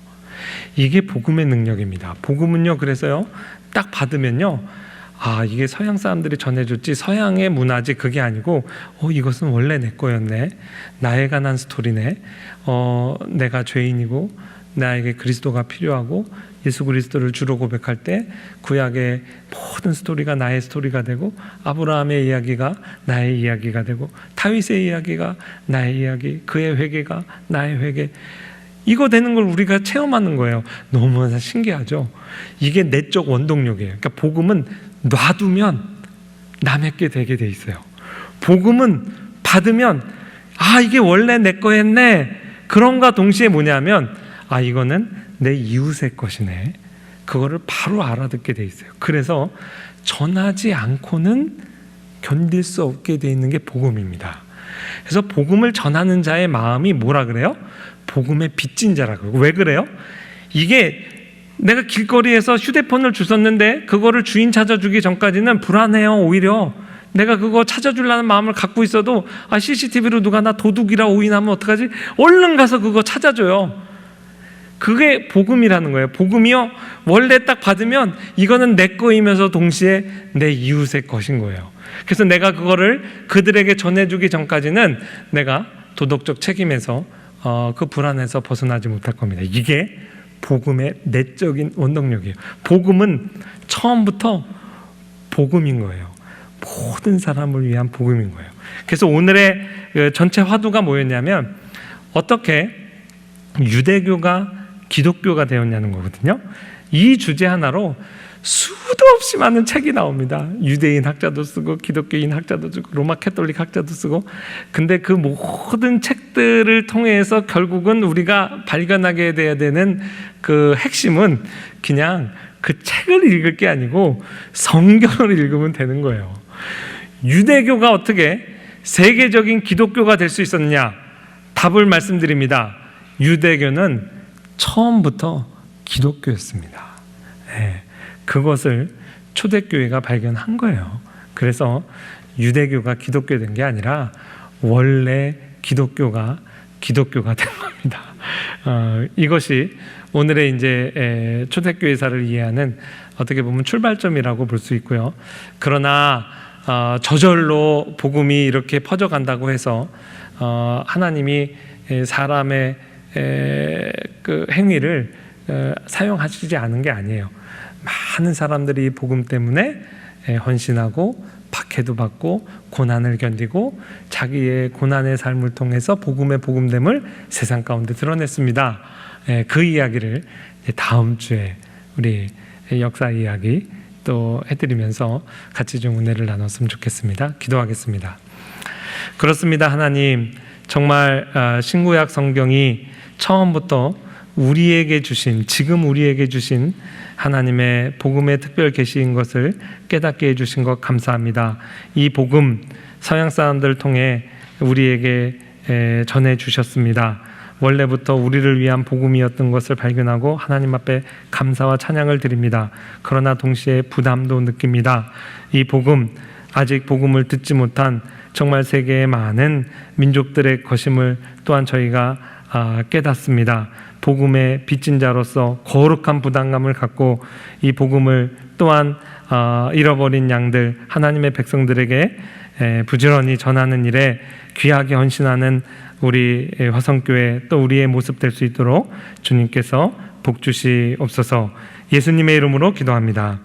이게 복음의 능력입니다. 복음은요, 그래서요, 딱 받으면요, 이게 서양 사람들이 전해줬지 서양의 문화지 그게 아니고 이것은 원래 내 거였네. 나에 관한 스토리네. 내가 죄인이고 나에게 그리스도가 필요하고 예수 그리스도를 주로 고백할 때 구약의 모든 스토리가 나의 스토리가 되고 아브라함의 이야기가 나의 이야기가 되고 다윗의 이야기가 나의 이야기, 그의 회개가 나의 회개. 이거 되는 걸 우리가 체험하는 거예요. 너무나 신기하죠. 이게 내적 원동력이에요. 그러니까 복음은 놔두면 남의 게 되게 돼 있어요. 복음은 받으면 이게 원래 내 거였네. 그런가 동시에 뭐냐면 이거는 내 이웃의 것이네. 그거를 바로 알아듣게 돼 있어요. 그래서 전하지 않고는 견딜 수 없게 돼 있는 게 복음입니다. 그래서 복음을 전하는 자의 마음이 뭐라 그래요? 복음의 빚진 자라고. 왜 그래요? 이게 내가 길거리에서 휴대폰을 주웠는데 그거를 주인 찾아주기 전까지는 불안해요. 오히려 내가 그거 찾아주려는 마음을 갖고 있어도 CCTV로 누가 나 도둑이라 오인하면 어떡하지? 얼른 가서 그거 찾아줘요. 그게 복음이라는 거예요. 복음이요, 원래 딱 받으면 이거는 내 거이면서 동시에 내 이웃의 것인 거예요. 그래서 내가 그거를 그들에게 전해주기 전까지는 내가 도덕적 책임에서 그 불안에서 벗어나지 못할 겁니다. 이게 복음의 내적인 원동력이에요. 복음은 처음부터 복음인 거예요. 모든 사람을 위한 복음인 거예요. 그래서 오늘의 전체 화두가 뭐였냐면 어떻게 유대교가 기독교가 되었냐는 거거든요. 이 주제 하나로 수도 없이 많은 책이 나옵니다. 유대인 학자도 쓰고 기독교인 학자도 쓰고 로마 캐톨릭 학자도 쓰고. 근데 그 모든 책들을 통해서 결국은 우리가 발견하게 돼야 되는 그 핵심은 그냥 그 책을 읽을 게 아니고 성경을 읽으면 되는 거예요. 유대교가 어떻게 세계적인 기독교가 될 수 있었느냐? 답을 말씀드립니다. 유대교는 처음부터 기독교였습니다. 네. 그것을 초대교회가 발견한 거예요. 그래서 유대교가 기독교 된 게 아니라 원래 기독교가 된 겁니다. 이것이 오늘의 이제 초대교회사를 이해하는 어떻게 보면 출발점이라고 볼 수 있고요. 그러나 저절로 복음이 이렇게 퍼져간다고 해서 하나님이 사람의 그 행위를 사용하시지 않은 게 아니에요. 많은 사람들이 복음 때문에 헌신하고 박해도 받고 고난을 견디고 자기의 고난의 삶을 통해서 복음의 복음됨을 세상 가운데 드러냈습니다. 그 이야기를 다음 주에 우리 역사 이야기 또 해드리면서 같이 좀 은혜를 나눴으면 좋겠습니다. 기도하겠습니다. 그렇습니다. 하나님, 정말 신구약 성경이 처음부터 지금 우리에게 주신 하나님의 복음의 특별 계시인 것을 깨닫게 해주신 것 감사합니다. 이 복음 서양 사람들을 통해 우리에게 전해 주셨습니다. 원래부터 우리를 위한 복음이었던 것을 발견하고 하나님 앞에 감사와 찬양을 드립니다. 그러나 동시에 부담도 느낍니다. 이 복음, 아직 복음을 듣지 못한 정말 세계의 많은 민족들의 것임을 또한 저희가 깨닫습니다. 복음의 빚진 자로서 거룩한 부담감을 갖고 이 복음을 또한 잃어버린 양들, 하나님의 백성들에게 부지런히 전하는 일에 귀하게 헌신하는 우리 화성교회 또 우리의 모습 될 수 있도록 주님께서 복 주시옵소서. 예수님의 이름으로 기도합니다.